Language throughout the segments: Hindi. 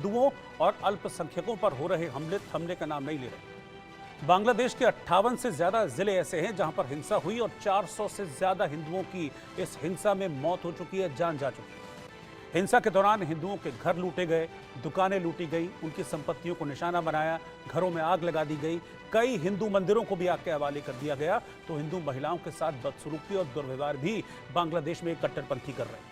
हिंदुओं और अल्पसंख्यकों पर हो रहे हमले थमने का नाम नहीं ले रहे। बांग्लादेश के 58 से ज्यादा जिले ऐसे हैं जहां पर हिंसा हुई और 400 से ज्यादा हिंदुओं की इस हिंसा में मौत हो चुकी है, जान जा चुकी है। हिंसा के दौरान हिंदुओं के घर लूटे गए, दुकानें लूटी गई, उनकी संपत्तियों को निशाना बनाया, घरों में आग लगा दी गई, कई हिंदू मंदिरों को भी आग के हवाले कर दिया गया। तो हिंदू महिलाओं के साथ बदसलूकी और दुर्व्यवहार भी बांग्लादेश में कट्टरपंथी कर रहे हैं।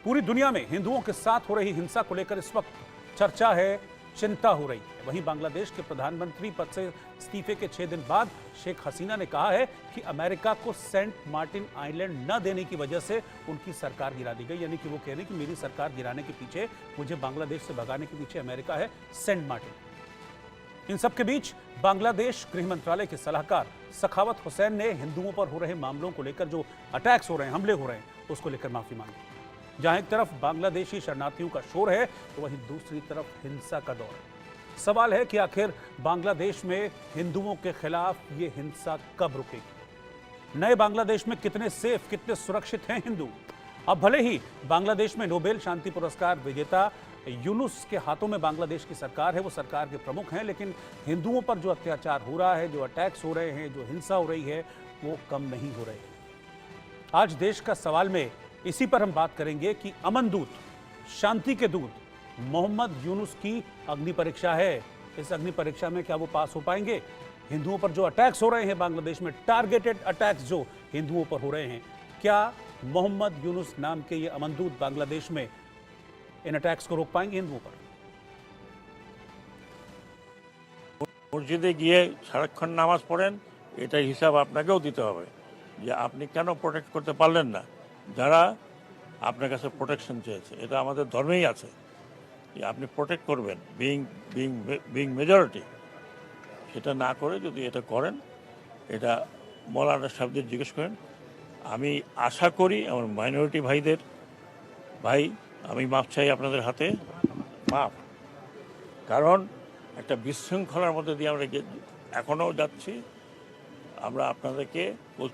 पूरी दुनिया में हिंदुओं के साथ हो रही हिंसा को लेकर इस वक्त चर्चा है, चिंता हो रही है। वहीं बांग्लादेश के प्रधानमंत्री पद से इस्तीफे के 6 दिन बाद शेख हसीना ने कहा है कि अमेरिका को सेंट मार्टिन आइलैंड न देने की वजह से उनकी सरकार गिरा दी गई। यानी कि वो कह रहे हैं कि मेरी सरकार गिराने के पीछे, मुझे बांग्लादेश से भगाने के पीछे अमेरिका है, सेंट मार्टिन। इन सबके बीच बांग्लादेश गृह मंत्रालय के सलाहकार सखावत हुसैन ने हिंदुओं पर हो रहे मामलों को लेकर, जो अटैक्स हो रहे हैं, हमले हो रहे हैं, उसको लेकर माफी मांगी। जहां एक तरफ बांग्लादेशी शरणार्थियों का शोर है तो वहीं दूसरी तरफ हिंसा का दौर है। सवाल है कि आखिर बांग्लादेश में हिंदुओं के खिलाफ ये हिंसा कब रुकेगी? नए बांग्लादेश में कितने सेफ, कितने सुरक्षित हैं हिंदू? अब भले ही बांग्लादेश में नोबेल शांति पुरस्कार विजेता यूनुस के हाथों में बांग्लादेश की सरकार है, वो सरकार के प्रमुख हैं, लेकिन हिंदुओं पर जो अत्याचार हो रहा है, जो अटैक्स हो रहे हैं, जो हिंसा हो रही है, वो कम नहीं हो रहे। आज देश का सवाल में इसी पर हम बात करेंगे कि अमन दूत, शांति के दूत मोहम्मद यूनुस की अग्नि परीक्षा है। इस अग्नि परीक्षा में क्या वो पास हो पाएंगे? हिंदुओं पर जो अटैक्स हो रहे हैं बांग्लादेश में, टारगेटेड अटैक्स जो हिंदुओं पर हो रहे हैं, क्या मोहम्मद यूनुस नाम के ये अमन दूत बांग्लादेश में इन अटैक्स को रोक पाएंगे हिंदुओं पर? মসজিদে গিয়ে সারাক্ষণ নামাজ পড়েন, এটার হিসাব আপনাকেও দিতে হবে যে আপনি কেন প্রোটেক্ট করতে পারলেন না যারা আপনার কাছে প্রোটেকশন চেয়েছে। এটা আমাদের ধর্মেই আছে যে আপনি প্রোটেক্ট করবেন, বিং মেজরিটি। সেটা না করে যদি এটা করেন, এটা মৌলানা সাহেবদের জিজ্ঞেস করেন। আমি আশা করি আমার মাইনরিটি ভাইদের, ভাই আমি মাপ চাই আপনাদের হাতে, মাপ। কারণ একটা বিশৃঙ্খলার মধ্যে দিয়ে আমরা এখনও যাচ্ছি। আমরা আপনাদেরকে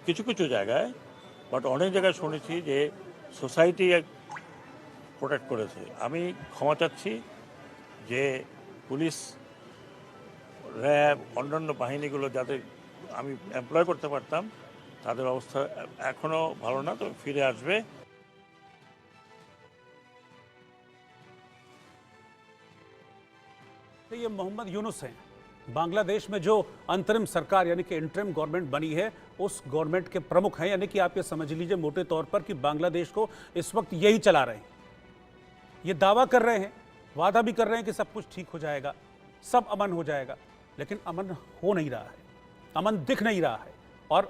কিছু কিছু জায়গায়, বাট অনেক জায়গায় শুনেছি যে সোসাইটি প্রোটেক্ট করেছে। আমি ক্ষমা চাচ্ছি যে পুলিশ, র্যাব, অন্যান্য বাহিনীগুলো যাদের আমি এমপ্লয় করতে পারতাম, তাদের অবস্থা এখনও ভালো না, তো ফিরে আসবে। ये मोहम्मद यूनुस हैं। बांग्लादेश में जो अंतरिम सरकार यानी कि इंटरिम गवर्नमेंट बनी है, उस गवर्नमेंट के प्रमुख हैं। यानी कि आप ये समझ लीजिए मोटे तौर पर कि बांग्लादेश को इस वक्त यही चला रहे हैं। ये दावा कर रहे हैं, वादा भी कर रहे हैं कि सब कुछ ठीक हो जाएगा, सब अमन हो जाएगा, लेकिन अमन हो नहीं रहा है, अमन दिख नहीं रहा है। और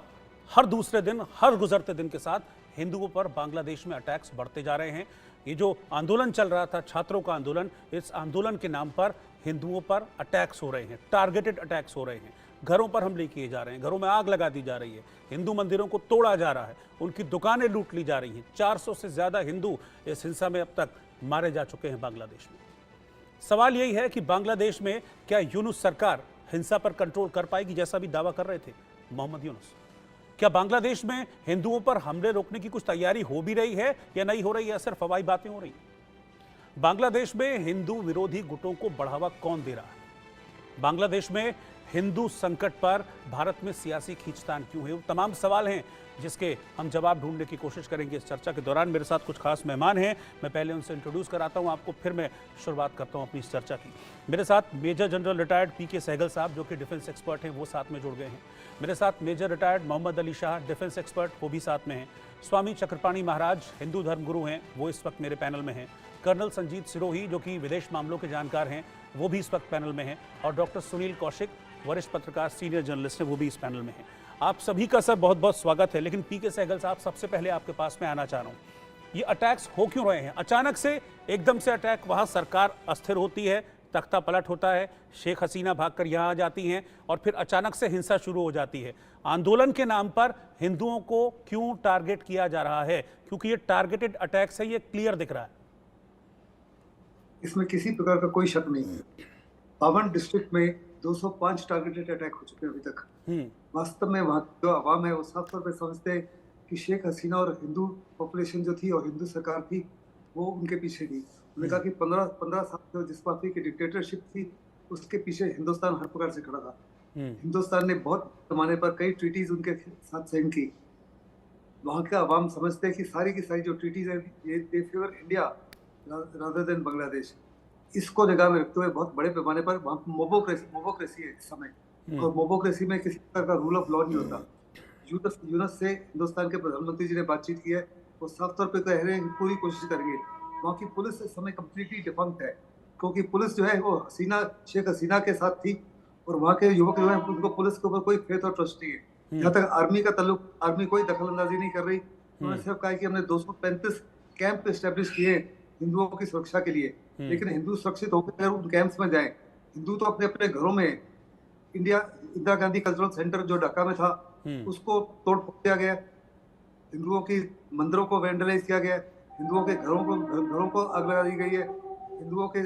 हर दूसरे दिन, हर गुजरते दिन के साथ हिंदुओं पर बांग्लादेश में अटैक्स बढ़ते जा रहे हैं। ये जो आंदोलन चल रहा था, छात्रों का आंदोलन, इस आंदोलन के नाम पर हिंदुओं पर अटैक्स हो रहे हैं, टारगेटेड अटैक्स हो रहे हैं, घरों पर हमले किए जा रहे हैं, घरों में आग लगा दी जा रही है, हिंदू मंदिरों को तोड़ा जा रहा है, उनकी दुकानें लूट ली जा रही हैं। 400 से ज्यादा हिंदू इस हिंसा में अब तक मारे जा चुके हैं बांग्लादेश में। सवाल यही है कि बांग्लादेश में क्या यूनुस सरकार हिंसा पर कंट्रोल कर पाएगी, जैसा भी दावा कर रहे थे मोहम्मद यूनुस? क्या बांग्लादेश में हिंदुओं पर हमले रोकने की कुछ तैयारी हो भी रही है या नहीं हो रही है, सिर्फ हवाई बातें हो रही हैं? बांग्लादेश में हिंदू विरोधी गुटों को बढ़ावा कौन दे रहा है? बांग्लादेश में हिंदू संकट पर भारत में सियासी खींचतान क्यों है? वो तमाम सवाल हैं जिसके हम जवाब ढूंढने की कोशिश करेंगे इस चर्चा के दौरान। मेरे साथ कुछ खास मेहमान हैं, मैं पहले उनसे इंट्रोड्यूस कराता हूं आपको, फिर मैं शुरुआत करता हूं अपनी इस चर्चा की। मेरे साथ मेजर जनरल रिटायर्ड पीके सहगल साहब, जो कि डिफेंस एक्सपर्ट हैं, वो साथ में जुड़ गए हैं। मेरे साथ major retired Mohammad Ali Shah, defence expert, वो भी साथ में हैं। स्वामी चक्रपाणी महाराज, हिंदू धर्मगुरु हैं, वो इस वक्त मेरे पैनल में हैं। कर्नल संजीत सिरोही, जो कि विदेश मामलों के जानकार हैं, वो भी इस वक्त पैनल में हैं। और डॉक्टर सुनील कौशिक, वरिष्ठ पत्रकार, सीनियर जर्नलिस्ट हैं, वो भी इस पैनल में हैं। आप सभी का सर बहुत बहुत स्वागत है। लेकिन पीके सहगल साहब, सबसे पहले आपके पास में आना चाह रहा हूँ, ये अटैक्स हो क्यों रहे हैं? अचानक से एकदम से अटैक, वहाँ सरकार अस्थिर होती है, तख्ता पलट होता है, शेख हसीना भागकर यहाँ आ जाती हैं और फिर अचानक से हिंसा शुरू हो जाती है। आंदोलन के नाम पर हिंदुओं को क्यों टारगेट किया जा रहा है? क्योंकि ये टारगेटेड अटैक्स है, ये क्लियर दिख रहा है। इसमें किसी प्रकार का कोई शक नहीं है। पावन डिस्ट्रिक्ट में 205 टारगेटेड अटैक हो चुके हैं अभी तक। वास्तव में वहाँ जो आवाम है वो साफ तौर पे समझते हैं कि शेख हसीना और हिंदू पॉपुलेशन जो थी और हिंदू सरकार थी, वो उनके पीछे थी। उन्होंने कहा कि 15 साल जो जिस पार्टी की डिक्टेटरशिप थी उसके पीछे हिंदुस्तान हर प्रकार से खड़ा था। हिंदुस्तान ने बहुत पैमाने पर कई ट्रीटीज उनके साथ साइन की। वहाँ का अवाम समझते हैं कि सारी की सारी जो ट्रीटीज है ये they favour India rather than Bangladesh. इसको निगाह में रखते हुए बहुत बड़े पैमाने पर वहाँ मोबोक्रेसी है इस समय, और मोबोक्रेसी में किसी प्रकार का रूल ऑफ लॉ नहीं होता। यूनस से हिंदुस्तान के प्रधानमंत्री जी ने बातचीत की है, वो साफ तौर पे कह रहे हैं कि पूरी कोशिश करेंगे। वहाँ की पुलिस इस समय कम्प्लीटली डिफंक्ट है, क्योंकि पुलिस जो है वो शेख हसीना के साथ थी, और वहाँ के युवक जो है उनको पुलिस के ऊपर कोई फेथ और ट्रस्ट नहीं है। जहाँ तक आर्मी का ताल्लुक, आर्मी कोई दखल अंदाजी नहीं कर रही। उन्होंने सिर्फ कहा कि हमने 235 कैंप एस्टेब्लिश किए हिंदुओं की सुरक्षा के लिए, लेकिन हिंदू सुरक्षित होकर उन कैंप्स में जाएं। हिंदू तो अपने अपने घरों में, इंदिरा गांधी कल्चरल सेंटर जो ढाका में था उसको तोड़ फोड़ दिया गया, हिंदुओं की मंदिरों को वैंडलाइज किया गया, हिंदुओं के घरों को आग लगा दी गई है, हिंदुओं के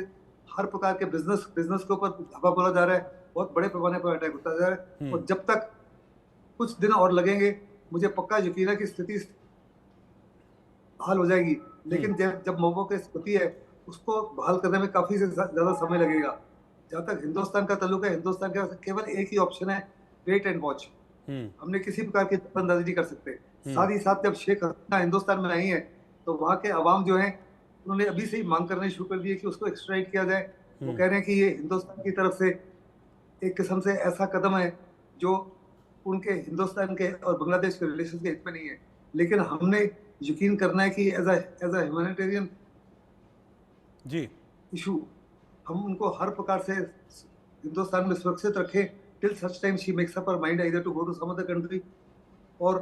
हर प्रकार के बिजनेस के ऊपर धावा बोला जा रहा है, बहुत बड़े पैमाने पर अटैक होता जा रहा है। और जब तक कुछ दिन और लगेंगे, मुझे पक्का यकीन है कि स्थिति बहाल हो जाएगी, लेकिन जब मोबो की स्थिति है उसको बहाल करने में काफी ज्यादा समय लगेगा। जहां तक हिंदुस्तान का ताल्लुक है, हिंदुस्तान के पास केवल एक ही ऑप्शन है, वेट एंड वॉच। हमने किसी प्रकार की अंदाजी नहीं कर सकते। साथ ही साथ जब शेख हसीना हिंदुस्तान में आई है तो वहाँ के अवाम जो है उन्होंने अभी से ही मांग करनी शुरू कर दी है कि उसको एक्सट्राडिट किया जाए। वो कह रहे हैं कि ये हिंदुस्तान की तरफ से एक किस्म से ऐसा कदम है जो उनके हिंदुस्तान के और बांग्लादेश के रिलेशन के हित में नहीं है, लेकिन हमने यकीन करना है कि एज अ ह्यूमैनिटेरियन जी इशू हम उनको हर प्रकार से हिंदुस्तान में सुरक्षित रखें till such time she makes up her mind either to go to some other country और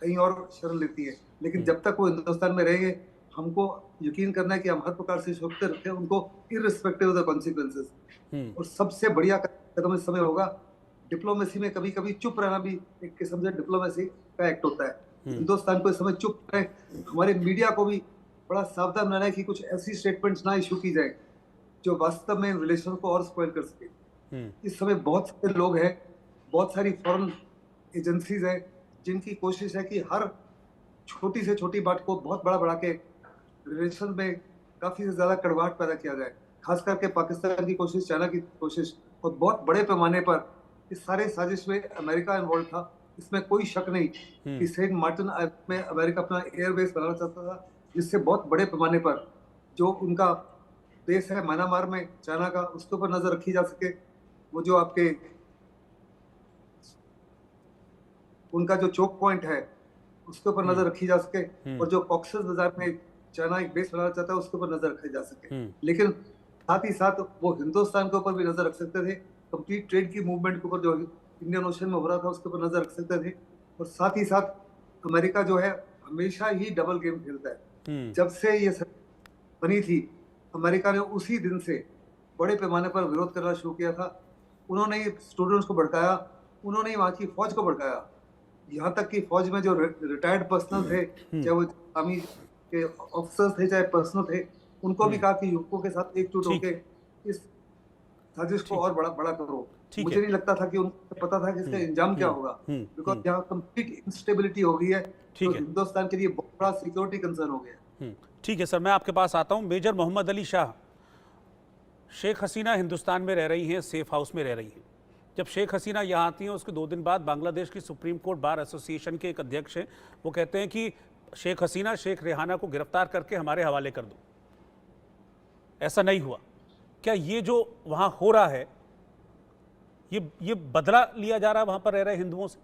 कहीं और शरण लेती है। लेकिन जब तक वो हिंदुस्तान में रहेंगे, हमको यकीन करना है कि हम हर प्रकार से सुरक्षित रखें उनको इररिस्पेक्टिव ऑफ द कॉन्सिक्वेंसेस। और सबसे बढ़िया कदम इस समय होगा, डिप्लोमेसी में कभी कभी चुप रहना भी एक किस्म से डिप्लोमेसी का एक्ट होता है। हिंदुस्तान को इस समय चुप रहे, हमारे मीडिया को भी बड़ा सावधान रहना है कि कुछ ऐसी स्टेटमेंट्स ना इशू की जाए जो वास्तव में रिलेशन को और स्पॉइल कर सके। इस समय बहुत सारे लोग हैं, बहुत सारी फॉरेन एजेंसीज हैं जिनकी कोशिश है कि हर छोटी से छोटी बात को बहुत बड़ा बढ़ा के रिलेशन में काफी से ज्यादा कड़वाहट पैदा किया जाए। खास करके पाकिस्तान की कोशिश, चाइना की कोशिश, और बहुत बड़े पैमाने पर इस सारे साजिश में अमेरिका इन्वॉल्व था। इसमें कोई शक नहीं कि सेंट मार्टिन में अमेरिका अपना एयरबेस बनाना चाहता था, जिससे बहुत बड़े पैमाने पर जो उनका देश है म्यांमार में चाइना का, उसके ऊपर नजर रखी जा सके। वो जो आपके उनका जो चोक पॉइंट है उसके ऊपर नजर रखी जा सके, और जो कॉक्सेस बाजार में चाइना एक बेस बनाना चाहता है उसके ऊपर नजर रखी जा सके। लेकिन साथ ही साथ वो हिंदुस्तान के ऊपर भी नजर रख सकते थे, कंप्लीट ट्रेड की मूवमेंट के ऊपर जो इंडियन ओशन में हो रहा था उसके ऊपर नजर रख सकते थे। और साथ ही साथ अमेरिका जो है हमेशा ही डबल गेम खेलता है। जब से ये बनी थी, अमेरिका ने उसी दिन से बड़े पैमाने पर विरोध करना शुरू किया था। उन्होंने स्टूडेंट्स को भड़काया, उन्होंने वहाँ की फौज को भड़काया, यहाँ तक कि फौज में जो रिटायर्ड पर्सनल थे, चाहे वो आर्मी के ऑफिसर्स थे चाहे पर्सनल थे, उनको भी कहा कि युवकों के साथ एकजुट होकर इस साजिश को और बड़ा करो। मुझे नहीं लगता था कि उनको पता था कि इसका इंजाम क्या होगा, बिकॉज यहाँ कंप्लीट इंस्टेबिलिटी हो गई है, तो हिंदुस्तान के लिए बहुत बड़ा सिक्योरिटी कंसर्न हो गया। ठीक है सर, मैं आपके पास आता हूँ। मेजर मोहम्मद अली शाह, शेख हसीना हिंदुस्तान में रह रही हैं, सेफ हाउस में रह रही हैं। जब शेख हसीना यहाँ आती हैं उसके 2 दिन बाद बांग्लादेश की सुप्रीम कोर्ट बार एसोसिएशन के एक अध्यक्ष हैं, वो कहते हैं कि शेख हसीना, शेख रेहाना को गिरफ्तार करके हमारे हवाले कर दो। ऐसा नहीं हुआ। क्या ये जो वहाँ हो रहा है, ये बदला लिया जा रहा है वहाँ पर रह रहे हिंदुओं से?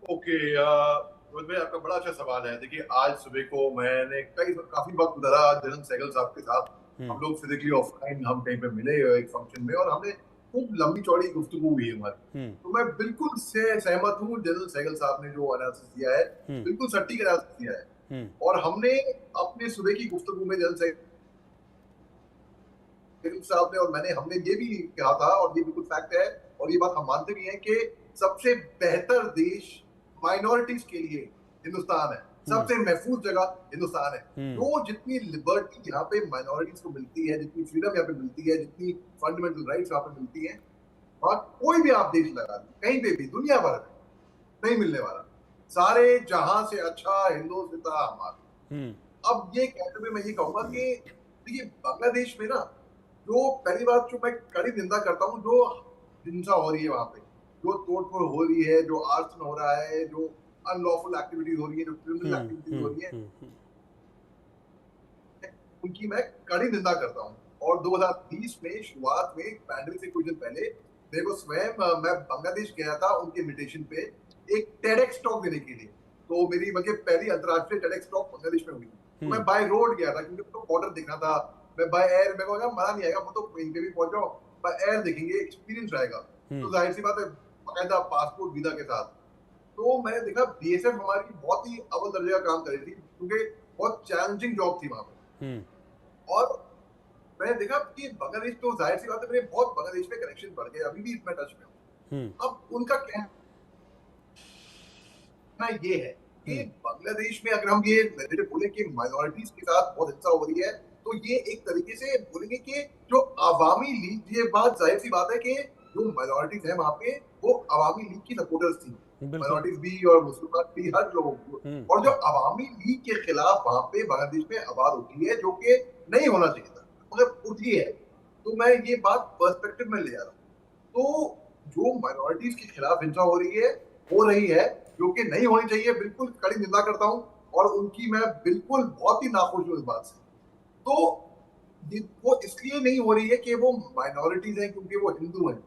ओके, भाई आपका बड़ा अच्छा सवाल है। देखिए, आज सुबह को मैंने काफी वक्त गुजारा जनरल सहगल साहब के साथ। हम लोग फिजिकली ऑफलाइन हम कहीं पे मिले एक फंक्शन में, और हमने खूब लंबी चौड़ी गुफ्तगू हुई हमारी। तो मैं बिल्कुल से सहमत हूँ, जनरल सहगल साहब ने जो एनालिसिस दिया है बिल्कुल सटीक एनालिसिस दिया है। और हमने अपने सुबह की गुफ्तगू में जनरल सहगल साहब ने और हमने ये भी कहा था, और ये बिल्कुल फैक्ट है, और ये बात हम मानते भी हैं कि सबसे बेहतर देश माइनॉरिटीज के लिए हिंदुस्तान है, सबसे महफूज जगह हिंदुस्तान है। तो जितनी लिबर्टी यहाँ पे माइनॉरिटीज को मिलती है, जितनी फ्रीडम यहाँ पे मिलती है, जितनी फंडामेंटल राइट्स यहाँ पे मिलती है, और कोई भी आप देश लगा दें, कहीं पे भी दुनिया भर में नहीं मिलने वाला। सारे जहां से अच्छा हिंदुस्तान हमारा। अब ये कहते हुए मैं ये कहूंगा कि देखिए बांग्लादेश में ना, जो पहली बात जो मैं कड़ी निंदा करता हूँ, जो हिंसा हो रही है वहां पे, जो तोड़फोड़ हो रही है, जो आर्सन हो रहा है, जो अनलॉफुल एक्टिविटीज हो रही है, जो क्रिमिनल एक्टिविटीज हो रही है, उनकी मैं कड़ी निंदा करता हूँ। और 2020 में शुरुआत में पैंडेमिक से कुछ दिन पहले मेरे को स्वयं मैं बांग्लादेश गया था उनके इनविटेशन पे एक टेडेक्स टॉक देने के लिए। तो मेरी बल्कि पहली अंतर्राष्ट्रीय टेडेक्स टॉक बांग्लादेश में हुई। तो मैं बाय रोड गया था क्योंकि तो बॉर्डर देखना था। मैं बाय एयर, मेरे को मजा नहीं आएगा, वो तो कहीं पे भी पहुंच जाओ, बाय एयर देखेंगे, एक्सपीरियंस रहेगा। तो जाहिर सी बात है बाकायदा पासपोर्ट वीजा के साथ। तो मैंने देखा बीएसएफ हमारी बहुत ही अव्वल दर्जे का काम कर रही थी क्योंकि बहुत चैलेंजिंग जॉब थी वहां पे। और मैंने देखा कि बांग्लादेश, तो जाहिर सी बात है मेरे बहुत बांग्लादेश में कनेक्शन बढ़ गए, अभी भी इतना टच में हूँ। अब उनका कहना ये है कि बांग्लादेश में अगर हम ये बोले कि माइनॉरिटीज के साथ बहुत हिंसा हो रही है, तो ये एक तरीके से बोलेंगे कि जो अवामी लीग, ये बात जाहिर सी बात है कि जो माइनॉरिटीज है वहां पे वो अवामी लीग की सपोर्टर्स थी, माइनॉरिटीज भी और मुसलमान भी, हर लोगों को। और जो अवामी लीग के खिलाफ वहां पे बांग्लादेश में आवाज उठी है, जो कि नहीं होना चाहिए था, मगर उठी है, तो मैं ये बात पर्सपेक्टिव में ले आ रहा हूँ। तो जो माइनॉरिटीज के खिलाफ हिंसा हो रही है, जो कि नहीं होनी चाहिए, बिल्कुल कड़ी निंदा करता हूं। और उनकी मैं बिल्कुल बहुत ही नाखुश हूं इस बात से। तो वो इसलिए नहीं हो रही है कि वो माइनॉरिटीज हैं क्योंकि वो हिंदू हैं,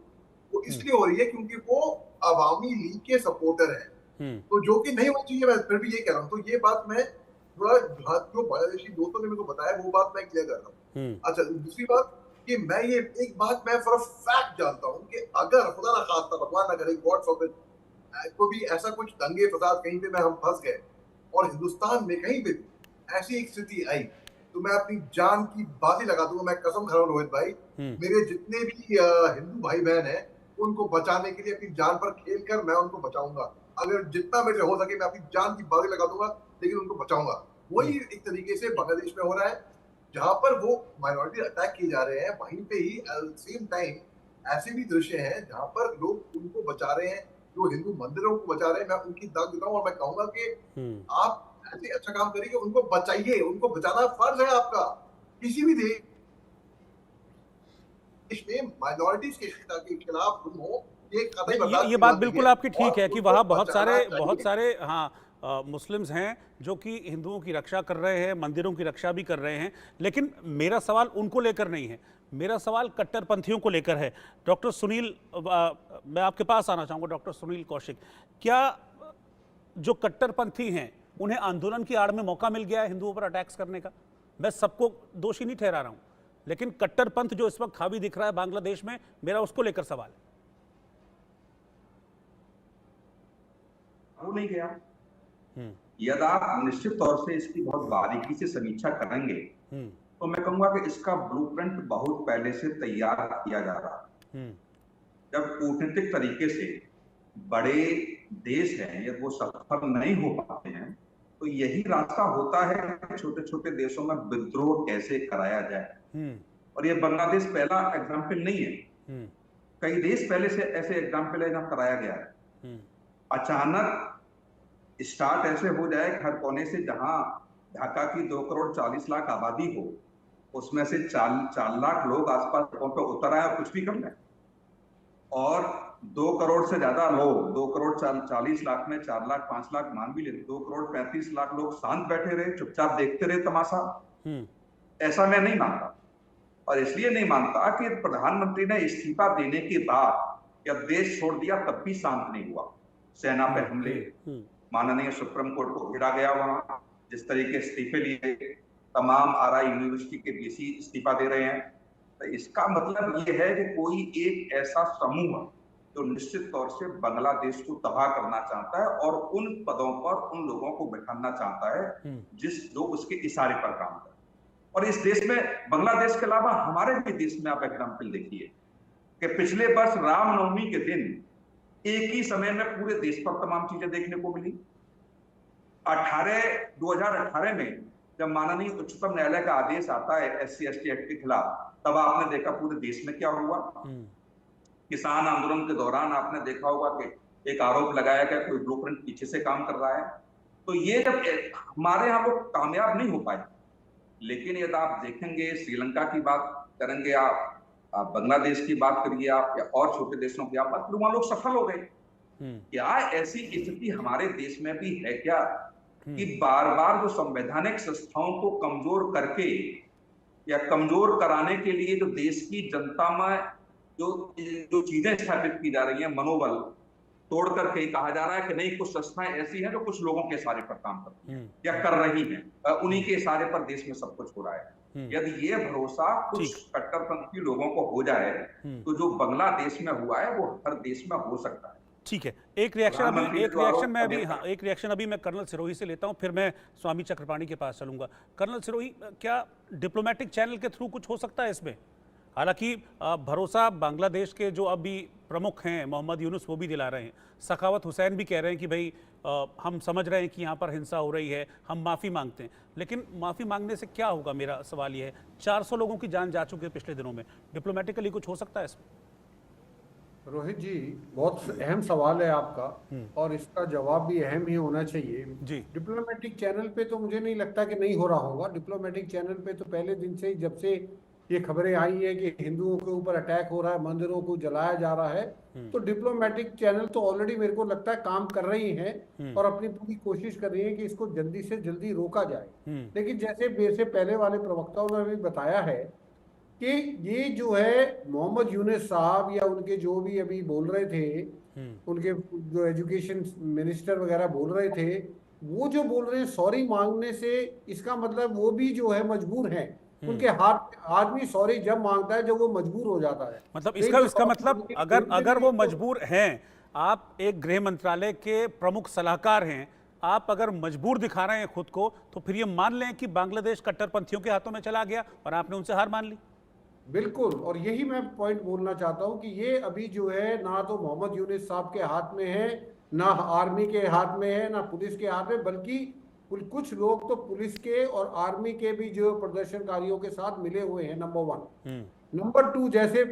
वो इसलिए हो रही है क्योंकि वो अवामी लीग के सपोर्टर हैं। तो जो कि नहीं होनी चाहिए, मैं फिर भी ये कह रहा हूँ। तो ये बात मैं थोड़ा जो बांग्लादेशी दोस्तों ने मेरे को बताया वो बात मैं क्लियर कर रहा हूँ। अच्छा, दूसरी बात कि मैं ये एक बात मैं फॉर फैक्ट जानता हूँ कि अगर खुदा ना खास्ता, भगवान ना करे, गॉड फॉरबिड, को भी ऐसा कुछ दंगे फसाद कहीं पे मैं हम फंस गए और हिंदुस्तान में कहीं पे भी ऐसी एक स्थिति आई, तो मैं अपनी जान की बाजी लगा दूंगा, मैं कसम खा रहा हूं रोहित भाई, मेरे जितने भी हिंदू भाई बहन हैं उनको बचाने के लिए अपनी जान पर खेल कर मैं उनको बचाऊंगा। अगर जितना मेरे हो सके मैं अपनी जान की बाजी लगा दूंगा, लेकिन उनको बचाऊंगा। वही एक तरीके से बांग्लादेश में हो रहा है, जहां पर वो माइनॉरिटी अटैक किए जा रहे हैं, वहीं पे ही सेम टाइम ऐसे भी दृश्य हैं जहां पर लोग उनको बचा रहे हैं, जो हिंदू मंदिरों को बचा रहे हैं। मैं उनकी दाद देता हूँ और मैं कहूंगा कि आप ऐसे अच्छा काम करिए, उनको बचाइए, उनको बचाना फर्ज है आपका। किसी भी देश में माइनॉरिटीज के खिलाफ तुम हो, ये बात बिल्कुल आपकी ठीक है कि वहाँ बहुत सारे मुस्लिम्स हैं जो कि हिंदुओं की रक्षा कर रहे हैं, मंदिरों की रक्षा भी कर रहे हैं। लेकिन मेरा सवाल उनको लेकर नहीं है, मेरा सवाल कट्टरपंथियों को लेकर है। डॉक्टर सुनील, मैं आपके पास आना चाहूँगा। डॉक्टर सुनील कौशिक, क्या जो कट्टरपंथी हैं उन्हें आंदोलन की आड़ में मौका मिल गया है हिंदुओं पर अटैक्स करने का? मैं सबको दोषी नहीं ठहरा रहा हूँ, लेकिन कट्टरपंथ जो इस वक्त हावी दिख रहा है बांग्लादेश में, मेरा उसको लेकर सवाल है। वो नहीं गया। यदि आप निश्चित तौर से इसकी बहुत बारीकी से समीक्षा करेंगे तो मैं कहूंगा कि इसका ब्लूप्रिंट बहुत पहले से तैयार किया जा रहा है। जब कूटनीतिक तरीके से बड़े देश हैं यदि वो सफल नहीं हो पाते हैं, तो यही रास्ता होता है कि छोटे छोटे देशों में विद्रोह कैसे कराया जाए। और ये बांग्लादेश पहला एग्जाम्पल नहीं है, कई देश पहले से ऐसे एग्जाम्पल है जहां कराया गया है। अचानक स्टार्ट ऐसे हो जाए हर कोने से, जहां ढाका की 2 करोड़ 40 लाख आबादी हो, उसमें से 4 लाख लोग आसपास सड़कों पर उतर आए और कुछ भी कर लें, और 2 करोड़ से ज्यादा लोग, 2 करोड़ 40 लाख में 4 लाख 5 लाख मान भी ले, 2 करोड़ 35 लाख लोग शांत बैठे रहे, चुपचाप देखते रहे तमाशा। ऐसा मैं नहीं मानता। और इसलिए नहीं मानता कि प्रधानमंत्री ने इस्तीफा देने के बाद जब देश छोड़ दिया तब भी शांत नहीं हुआ। सेना पे हमले, माननीय सुप्रीम कोर्ट को घेरा गया, वहां जिस तरीके इस्तीफे लिए, तमाम आरा यूनिवर्सिटी के वीसी इस्तीफा दे रहे हैं। तो इसका मतलब ये है कि कोई एक ऐसा समूह जो निश्चित तौर से बांग्लादेश को तबाह करना चाहता है और उन पदों पर उन लोगों को बैठाना चाहता है जो उसके इशारे पर काम करे। और इस देश में, बांग्लादेश के अलावा हमारे भी देश में आप एग्जाम्पल देखिए कि पिछले वर्ष रामनवमी के दिन एक ही समय में पूरे देश पर तमाम चीजें देखने को मिली। 2018 में जब माननीय उच्चतम न्यायालय का आदेश आता है SC/ST एक्ट के खिलाफ, तब आपने देखा पूरे देश में क्या हुआ। किसान आंदोलन के दौरान आपने देखा होगा कि एक आरोप लगाया गया कोई ब्लूप्रिंट पीछे से काम कर रहा है। तो ये जब हमारे यहाँ लोग कामयाब नहीं हो पाए, लेकिन यदि आप देखेंगे श्रीलंका की बात करेंगे, आप बांग्लादेश की बात करिए, आप या और छोटे देशों की आप बात करिए, वहां लोग सफल हो गए। क्या ऐसी स्थिति हमारे देश में भी है क्या कि बार बार जो संवैधानिक संस्थाओं को कमजोर करके या कमजोर कराने के लिए जो देश की जनता में जो चीजें स्थापित की जा रही हैं, मनोबल तोड़ करके कहा जा रहा है कि नहीं, कुछ संस्थाएं ऐसी हैं जो कुछ लोगों के इशारे पर काम करती हैं या कर रही हैं, उन्हीं के इशारे पर देश में सब कुछ हो रहा है। यदि ये भरोसा कुछ कट्टरपंथी लोगों को हो जाए तो जो बांग्लादेश में हुआ है वो हर देश में हो सकता है। ठीक है, एक रिएक्शन अभी मैं कर्नल सिरोही से लेता हूं, फिर मैं स्वामी चक्रपाणी के पास चलूंगा। कर्नल सिरोही, क्या डिप्लोमेटिक चैनल के थ्रू कुछ हो सकता है इसमें? हालांकि भरोसा बांग्लादेश के जो अभी प्रमुख हैं मोहम्मद यूनुस वो भी दिला रहे हैं, सखावत हुसैन भी कह रहे हैं कि भाई हम समझ रहे हैं कि यहाँ पर हिंसा हो रही है, हम माफ़ी मांगते हैं। लेकिन माफ़ी मांगने से क्या होगा? मेरा सवाल ये है, 400 लोगों की जान जा चुकी है पिछले दिनों में, डिप्लोमेटिकली कुछ हो सकता है इसमें? रोहित जी, बहुत अहम सवाल है आपका और इसका जवाब भी अहम ही होना चाहिए जी। डिप्लोमेटिक चैनल पे तो मुझे नहीं लगता कि नहीं हो रहा होगा। डिप्लोमेटिक चैनल पे तो पहले दिन से ही, जब से ये खबरें आई है कि हिंदुओं के ऊपर अटैक हो रहा है, मंदिरों को जलाया जा रहा है, तो डिप्लोमेटिक चैनल तो ऑलरेडी मेरे को लगता है काम कर रही हैं और अपनी पूरी कोशिश कर रही है कि इसको जल्दी से जल्दी रोका जाए। लेकिन जैसे मेरे से पहले वाले प्रवक्ताओं ने भी बताया है कि ये जो है मोहम्मद यूनुस साहब या उनके जो भी अभी बोल रहे थे, उनके जो एजुकेशन मिनिस्टर वगैरह बोल रहे थे, वो जो बोल रहे हैं सॉरी मांगने से, इसका मतलब वो भी जो है मजबूर हैं। उनके हाथ, आदमी सॉरी जब मांगता है जब वो मजबूर हो जाता है। मतलब इसका मतलब अगर वो मजबूर हैं, आप एक गृह मंत्रालय के प्रमुख सलाहकार हैं, आप अगर मजबूर दिखा रहे हैं खुद को, तो फिर ये मान लें कि बांग्लादेश कट्टरपंथियों के हाथों में चला गया और आपने उनसे हार मान ली। बिल्कुल, और यही मैं पॉइंट बोलना चाहता हूं कि ये अभी जो है ना तो मोहम्मद यूनुस साहब के हाथ में है, ना आर्मी के हाथ में है, ना पुलिस के हाथ में, बल्कि कुछ लोग तो पुलिस के और आर्मी के भी जो प्रदर्शनकारियों के साथ मिले हुए हैं, नंबर 1। नंबर 2, जैसे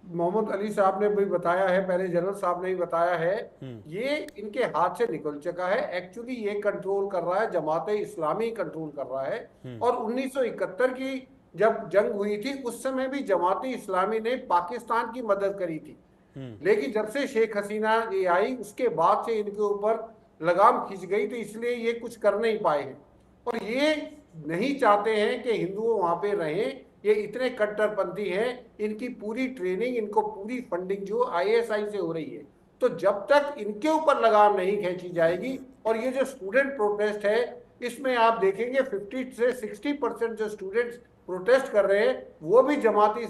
मोहम्मद अली साहब ने भी बताया है, पहले जनरल साहब ने भी बताया है, ये इनके हाथ से निकल चुका है। एक्चुअली ये कंट्रोल कर रहा है जमात इस्लामी, कंट्रोल कर रहा है। और 1971 की जब जंग हुई थी उस समय भी जमात इस्लामी ने पाकिस्तान की मदद करी थी, लेकिन जब से शेख हसीना ये आई उसके बाद से इनके ऊपर लगाम खींच गई, तो इसलिए ये कुछ कर नहीं पाए हैं। और ये नहीं चाहते हैं कि हिंदू वहां पे रहें, ये इतने कट्टरपंथी हैं, इनकी पूरी ट्रेनिंग, इनको पूरी फंडिंग जो ISI से हो रही है। तो जब तक इनके ऊपर लगाम नहीं खींची जाएगी, और ये जो स्टूडेंट प्रोटेस्ट है इसमें आप देखेंगे 50 से 60% जो स्टूडेंट्स प्रोटेस्ट कर रहे हैं वो भी जमाती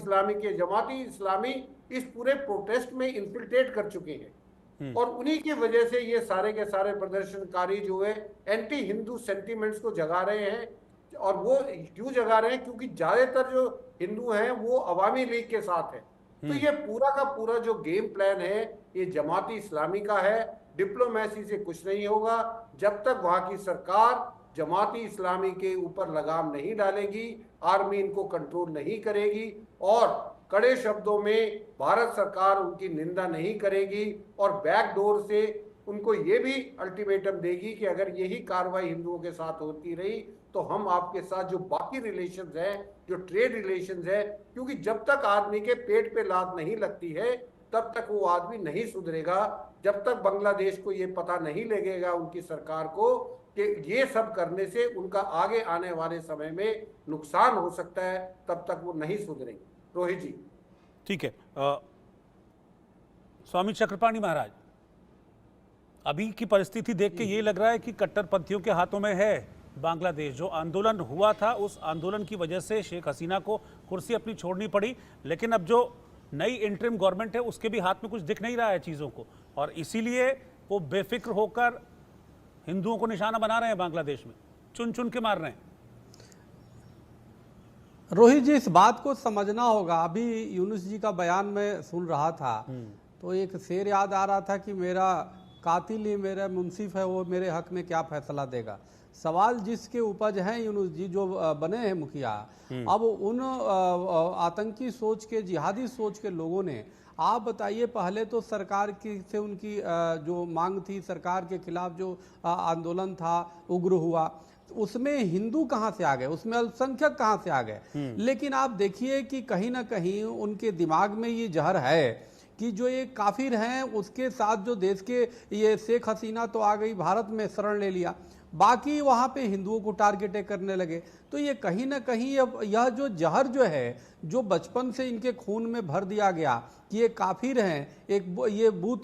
इस्लामी इस पूरे प्रोटेस्ट में इन्फिल्ट्रेट कर चुके हैं। और उन्हीं की वजह से ये सारे के सारे प्रदर्शनकारी जो है एंटी हिंदू सेंटिमेंट्स को जगा रहे हैं। और वो क्यों जगा रहे हैं? क्योंकि ज्यादातर जो हिंदू हैं वो अवामी लीग के साथ है। तो ये पूरा का पूरा जो गेम प्लान है ये जमाती इस्लामी का है। डिप्लोमेसी से कुछ नहीं होगा जब तक वहां की सरकार जमाती इस्लामी के ऊपर लगाम नहीं डालेगी, आर्मी इनको कंट्रोल नहीं करेगी और कड़े शब्दों में भारत सरकार उनकी निंदा नहीं करेगी और बैकडोर से उनको ये भी अल्टीमेटम देगी कि अगर यही कार्रवाई हिंदुओं के साथ होती रही तो हम आपके साथ जो बाकी रिलेशंस है, जो ट्रेड रिलेशंस है, क्योंकि जब तक आदमी के पेट पे लात नहीं लगती है तब तक वो आदमी नहीं सुधरेगा। जब तक बांग्लादेश को ये पता नहीं लगेगा उनकी सरकार को कि ये सब करने से उनका आगे आने वाले समय में नुकसान हो सकता है, तब तक वो नहीं सुधरेंगे। रोहित जी। ठीक है, स्वामी चक्रपाणी महाराज, अभी की परिस्थिति देख के ये लग रहा है कि कट्टरपंथियों के हाथों में है बांग्लादेश। जो आंदोलन हुआ था उस आंदोलन की वजह से शेख हसीना को कुर्सी अपनी छोड़नी पड़ी, लेकिन अब जो नई इंटरिम गवर्नमेंट है उसके भी हाथ में कुछ दिख नहीं रहा है चीज़ों को, और इसीलिए वो बेफिक्र होकर हिंदुओं को निशाना बना रहे हैं, बांग्लादेश में चुन चुन के मार रहे हैं। रोहित जी, इस बात को समझना होगा। अभी यूनुस जी का बयान में सुन रहा था तो एक शेर याद आ रहा था कि मेरा कातिल ही मेरा मुंसिफ है, वो मेरे हक में क्या फैसला देगा। सवाल जिसके उपज हैं यूनुस जी, जो बने हैं मुखिया, अब उन आतंकी सोच के, जिहादी सोच के लोगों ने, आप बताइए, पहले तो सरकार की से उनकी जो मांग थी, सरकार के खिलाफ जो आंदोलन था, उग्र हुआ, उसमें हिंदू कहाँ से आ गए, उसमें अल्पसंख्यक कहाँ से आ गए। लेकिन आप देखिए कि कहीं ना कहीं उनके दिमाग में ये जहर है कि जो ये काफिर हैं, उसके साथ जो देश के, ये शेख हसीना तो आ गई, भारत में शरण ले लिया, बाकी वहाँ पे हिंदुओं को टारगेट करने लगे। तो ये कहीं ना कहीं यह जो जहर जो है, जो बचपन से इनके खून में भर दिया गया कि ये काफिर हैं, ये भूत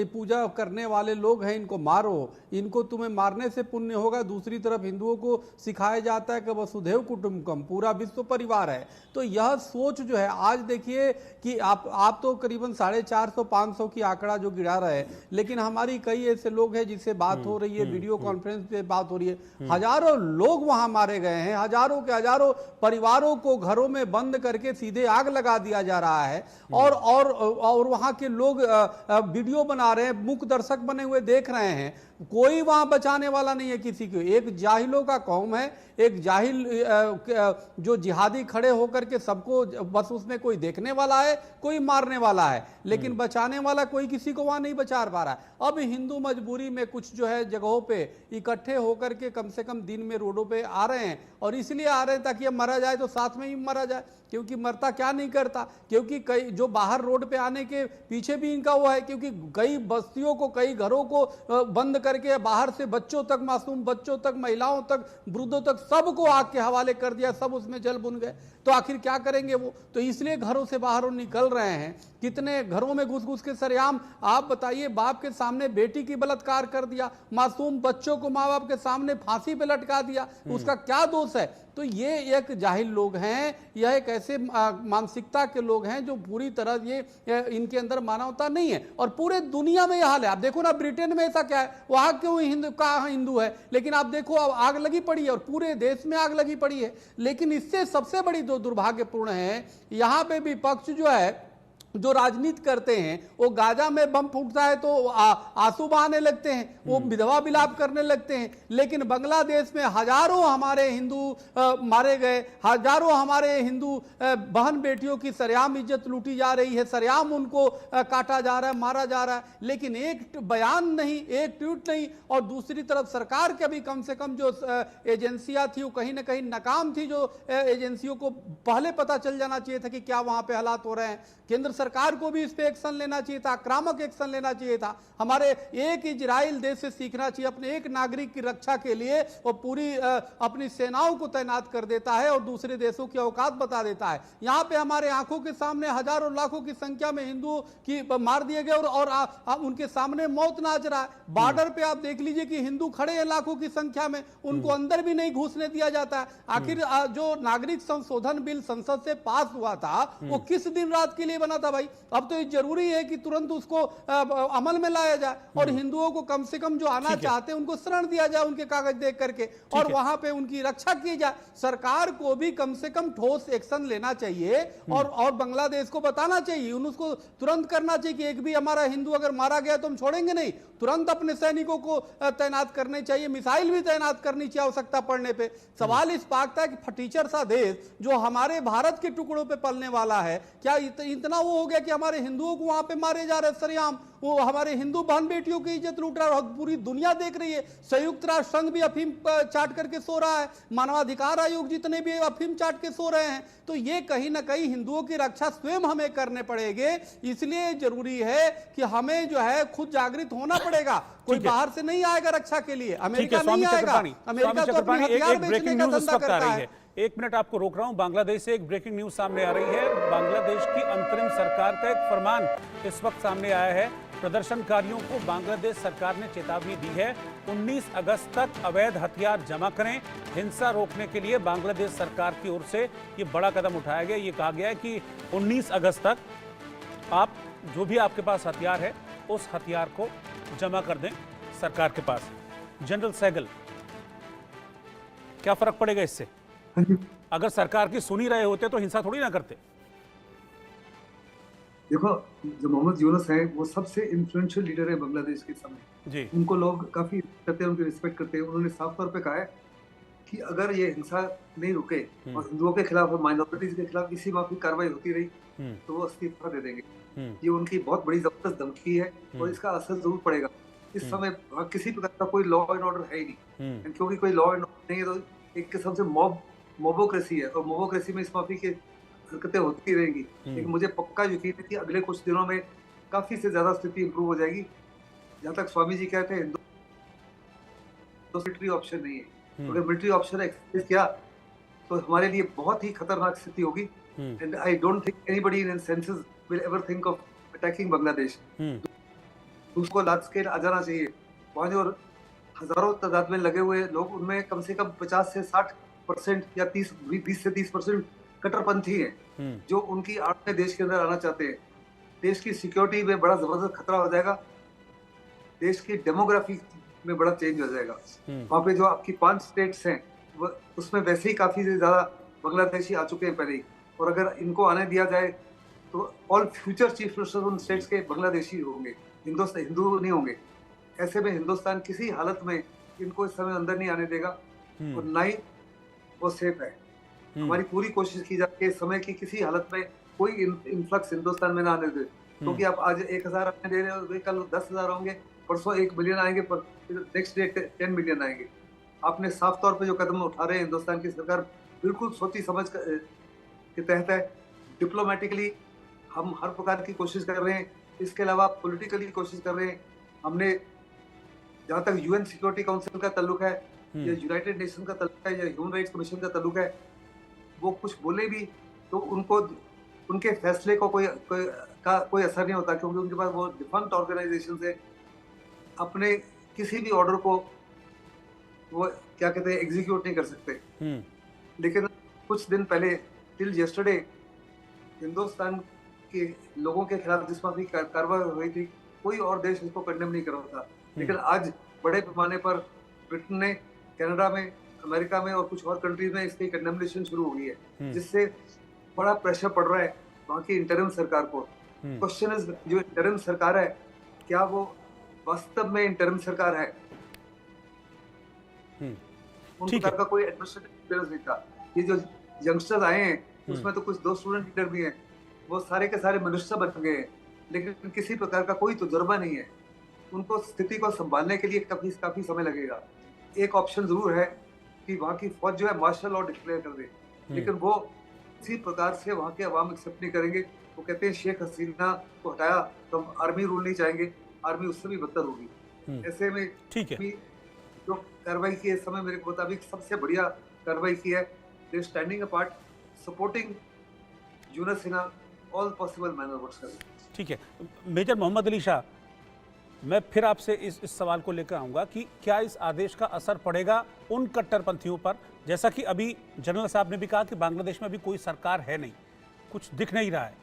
पूजा करने वाले लोग हैं, इनको मारो, इनको तुम्हें मारने से पुण्य होगा। दूसरी तरफ हिंदुओं को सिखाया जाता है कि वसुधैव कुटुंबकम, पूरा विश्व परिवार है। तो यह सोच जो है, आज देखिए कि आप तो करीबन 450-500 की आंकड़ा जो गिरा रहे हैं, लेकिन हमारी कई ऐसे लोग हैं जिससे बात हो रही है, वीडियो कॉन्फ्रेंस पे बात हो रही है, हजारों लोग वहां मारे गए हैं, हजारों के हजारों परिवारों को घरों में बंद करके सीधे आग लगा दिया जा रहा है। और वहां के लोग वीडियो बना रहे हैं, मूक दर्शक बने हुए देख रहे हैं, कोई वहां बचाने वाला नहीं है किसी को। एक जाहिलों का कौम है, एक जाहिल जो जिहादी खड़े होकर के सबको, बस उसमें कोई देखने वाला है, कोई मारने वाला है, लेकिन बचाने वाला कोई किसी को वहां नहीं बचा पा रहा है। अब हिंदू मजबूरी में कुछ जो है जगहों पे इकट्ठे होकर के कम से कम दिन में रोडों पे आ रहे हैं, और इसलिए आ रहे हैं ताकि अब मरा जाए तो साथ में ही मरा जाए, क्योंकि मरता क्या नहीं करता। क्योंकि कई जो बाहर रोड पे आने के पीछे भी इनका वो है, क्योंकि कई बस्तियों को, कई घरों को बंद करके बाहर से बच्चों तक, मासूम बच्चों तक, महिलाओं तक, वृद्धों तक, सबको आग के हवाले कर दिया, सब उसमें जल बुन गए। तो आखिर क्या करेंगे वो? तो इसलिए घरों से बाहर निकल रहे हैं। कितने घरों में घुस घुस के सरेआम, आप बताइए, बाप के सामने बेटी की बलात्कार कर दिया, मासूम बच्चों को माँ बाप के सामने फांसी पे लटका दिया, उसका क्या दोष है? तो ये एक जाहिल लोग हैं, यह एक ऐसे मानसिकता के लोग हैं जो पूरी तरह ये इनके अंदर मानवता नहीं है। और पूरे दुनिया में यह हाल है। आप देखो ना, ब्रिटेन में ऐसा क्या है, वहां क्यों हिंदू है, लेकिन आप देखो अब आग लगी पड़ी है, और पूरे देश में आग लगी पड़ी है। लेकिन इससे सबसे बड़ी जो दुर्भाग्यपूर्ण है, यहां पे विपक्ष जो है, जो राजनीति करते हैं, वो गाजा में बम फूटता है तो आंसू बहाने लगते हैं, वो विधवा विलाप करने लगते हैं। लेकिन बांग्लादेश में हजारों हमारे हिंदू मारे गए, हजारों हमारे हिंदू बहन बेटियों की सरेआम इज्जत लूटी जा रही है, सरेआम उनको काटा जा रहा है, मारा जा रहा है, लेकिन एक बयान नहीं, एक ट्वीट नहीं। और दूसरी तरफ सरकार के भी कम से कम जो एजेंसियां थी वो कहीं ना कहीं नाकाम थी। जो एजेंसियों को पहले पता चल जाना चाहिए था कि क्या वहां पे हालात हो रहे हैं। केंद्र सरकार को भी इस पे एक्शन लेना चाहिए था, आक्रामक एक्शन लेना चाहिए था। हमारे एक इजराइल देश से सीखना चाहिए, अपने एक नागरिक की रक्षा के लिए वो पूरी अपनी सेनाओं को तैनात कर देता है और दूसरे देशों की औकात बता देता है। यहाँ पे हमारे आंखों के सामने हजारों लाखों की संख्या में हिंदुओं की मार दिए गए, और उनके सामने मौत नाच रहा है। बॉर्डर पे आप देख लीजिए कि हिंदू खड़े हैं लाखों की संख्या में, उनको अंदर भी नहीं घुसने दिया जाता है। आखिर जो नागरिक संशोधन बिल संसद से पास हुआ था, वो किस दिन रात के लिए बना था भाई? अब तो ये जरूरी है कि तुरंत उसको अमल में लाया जाए, और हिंदुओं को कम से कम जो आना चाहते हैं उनको शरण दिया जाए, उनके कागज देख करके, और वहां पे उनकी रक्षा की जाए। सरकार को भी कम से कम ठोस एक्शन लेना चाहिए, और बांग्लादेश को बताना चाहिए, उसको तुरंत करना चाहिए कि एक भी हमारा हिंदू अगर मारा गया तो हम छोड़ेंगे नहीं। तुरंत अपने सैनिकों को तैनात करने चाहिए, मिसाइल भी तैनात करनी चाहिए आवश्यकता पड़ने पे। सवाल इस बात का है कि फटीचर सा देश जो हमारे भारत के टुकड़ों पे पलने वाला है, क्या इतना वो हो गया कि हमारे हिंदुओं को वहां पे मारे जा रहे हैं सरेआम? वो हमारे हिंदू बहन बेटियों की इज्जत लूट रहा है, पूरी दुनिया देख रही है। संयुक्त राष्ट्र संघ भी अफीम चाट करके सो रहा है, मानवाधिकार आयोग जितने भी अफीम चाट के सो रहे हैं। तो ये कहीं ना कहीं हिंदुओं की रक्षा स्वयं हमें करने पड़ेगी। इसलिए जरूरी है कि हमें जो है खुद जागृत होना पड़ेगा। कोई बाहर से नहीं आएगा रक्षा के लिए, अमेरिका नहीं आएगा। अमेरिका तो अपने हथियार बेचने का धंधा करता है। एक मिनट आपको रोक रहा हूं। बांग्लादेश से एक ब्रेकिंग न्यूज सामने आ रही है। बांग्लादेश की अंतरिम सरकार का एक फरमान इस वक्त सामने आया है। प्रदर्शनकारियों को बांग्लादेश सरकार ने चेतावनी दी है, 19 अगस्त तक अवैध हथियार जमा करें। हिंसा रोकने के लिए बांग्लादेश सरकार की ओर से ये बड़ा कदम उठाया गया। ये कहा गया है कि 19 अगस्त तक आप जो भी आपके पास हथियार है उस हथियार को जमा कर दें सरकार के पास। जनरल सहगल, क्या फर्क पड़ेगा इससे? अगर सरकार की सुनी रहे होते तो हिंसा थोड़ी ना करते। देखो, जो मोहम्मद यूनुस है वो सबसे इन्फ्लुएंशियल लीडर है बांग्लादेश के समय जी। उनको लोग काफी करते हैं, उनकी रिस्पेक्ट करते हैं। उन्होंने साफ तौर पे कहा है कि अगर ये हिंसा नहीं रुके और हिंदुओं के खिलाफ और माइनॉरिटीज के खिलाफ किसी माफी कार्रवाई होती रही तो वो इस्तीफा दे देंगे। ये उनकी बहुत बड़ी जबरदस्त धमकी है और इसका असर जरूर पड़ेगा। इस समय वहाँ किसी प्रकार का कोई लॉ एंड ऑर्डर है ही नहीं, क्योंकि कोई लॉ एंड ऑर्डर नहीं है तो एक किस्म से मोबोक्रेसी है और मोबोक्रेसी में इस माफी की हरकतें होती रहेंगी। लेकिन मुझे पक्का यकीन है कि अगले कुछ दिनों में काफी से ज्यादा स्थिति इंप्रूव हो जाएगी। जहाँ तक स्वामी जी कहते हैं मिलिट्री ऑप्शन नहीं है, अगर मिलिट्री ऑप्शन एक्सरसाइज किया तो हमारे लिए बहुत ही खतरनाक स्थिति होगी। And I don't think anybody in senses will ever think of attacking Bangladesh. उसको लार्ज स्केल आ जाना चाहिए। वहाँ जो हजारों तादाद में लगे हुए लोग, उनमें कम से कम 50 से 60% या 20 से 30% कट्टरपंथी हैं जो उनकी आड़ में देश के अंदर आना चाहते हैं। देश की सिक्योरिटी में बड़ा जबरदस्त खतरा हो जाएगा, देश की डेमोग्राफी में बड़ा चेंज हो जाएगा। वहाँ पे जो आपकी 5 स्टेट्स हैं उसमें वैसे ही काफी ज्यादा बांग्लादेशी आ चुके हैं पहले ही, और अगर इनको आने दिया जाए तो ऑल फ्यूचर चीफ मिनिस्टर उन स्टेट्स के बांग्लादेशी होंगे, हिंदू नहीं होंगे। ऐसे में हिंदुस्तान किसी हालत में इनको इस समय अंदर नहीं आने देगा और ना ही वो सेफ है। हमारी पूरी कोशिश की जाती है इस समय की किसी हालत में कोई इन्फ्लक्स हिंदुस्तान में ना आने दे, क्योंकि आप आज 1000 आने दे रहे हो, कल 10,000 होंगे, परसों 1 मिलियन आएंगे, पर नेक्स्ट डे 10 मिलियन आएंगे। आपने साफ तौर पे जो कदम उठा रहे हैं हिंदुस्तान की सरकार बिल्कुल सोची समझ के तहत है। डिप्लोमेटिकली हम हर प्रकार की कोशिश कर रहे हैं, इसके अलावा पॉलिटिकली कोशिश कर रहे हैं। हमने जहाँ तक यूएन सिक्योरिटी काउंसिल का ताल्लुक है या यूनाइटेड नेशन का ताल्लुक है या ह्यूमन राइट्स कमीशन का ताल्लुक है, वो कुछ बोले भी तो उनको उनके फैसले को कोई असर नहीं होता, क्योंकि उनके पास वो डिफरेंट ऑर्गेनाइजेशन से अपने किसी भी ऑर्डर को वो क्या कहते हैं एग्जीक्यूट नहीं कर सकते। लेकिन कुछ दिन पहले टिल यस्टरडे हिंदुस्तान के लोगों के खिलाफ जिस माफी कार्रवाई हुई थी, कोई और देश इसको कंडेम नहीं कर रहा था। लेकिन आज बड़े पैमाने पर ब्रिटेन ने, कनाडा में, अमेरिका में और कुछ और कंट्रीज में इसकी कंडेमनेशन शुरू हो गई है, जिससे बड़ा प्रेशर पड़ रहा है वहाँ की इंटरिम सरकार को। क्वेश्चन इज, जो इंटरिम सरकार है क्या वो वास्तव में इंटरिम सरकार है? उन प्रकार का कोई एडमिनिस्ट्रेटिव एक्सपीरियंस नहीं था। ये जो यंगस्टर्स आए हैं उसमें तो कुछ 2 स्टूडेंट लीडर भी हैं, वो सारे के सारे मिनिस्टर बन गए हैं, लेकिन किसी प्रकार का कोई तजुर्बा नहीं है। उनको स्थिति को संभालने के लिए काफी समय लगेगा। एक ऑप्शन जरूर है कि वहाँ की फौज जो है मार्शल लॉ डिक्लेयर कर दे, लेकिन वो किसी प्रकार से वहाँ के अवाम एक्सेप्ट नहीं करेंगे। वो कहते हैं शेख हसीना को हटाया तो हम आर्मी रूल नहीं चाहेंगे, आर्मी उससे भी बदतर होगी। ऐसे में ठीक है, जो कार्रवाई की है इस समय मेरे मुताबिक सबसे बढ़िया कार्रवाई की है। They standing apart, supporting Yunus Sinha all possible manner works कर। ठीक है, मेजर मोहम्मद अली शाह, मैं फिर आपसे इस सवाल को लेकर आऊंगा कि क्या इस आदेश का असर पड़ेगा उन कट्टरपंथियों पर, जैसा कि अभी जनरल साहब ने भी कहा कि बांग्लादेश में अभी कोई सरकार है नहीं, कुछ दिख नहीं रहा है।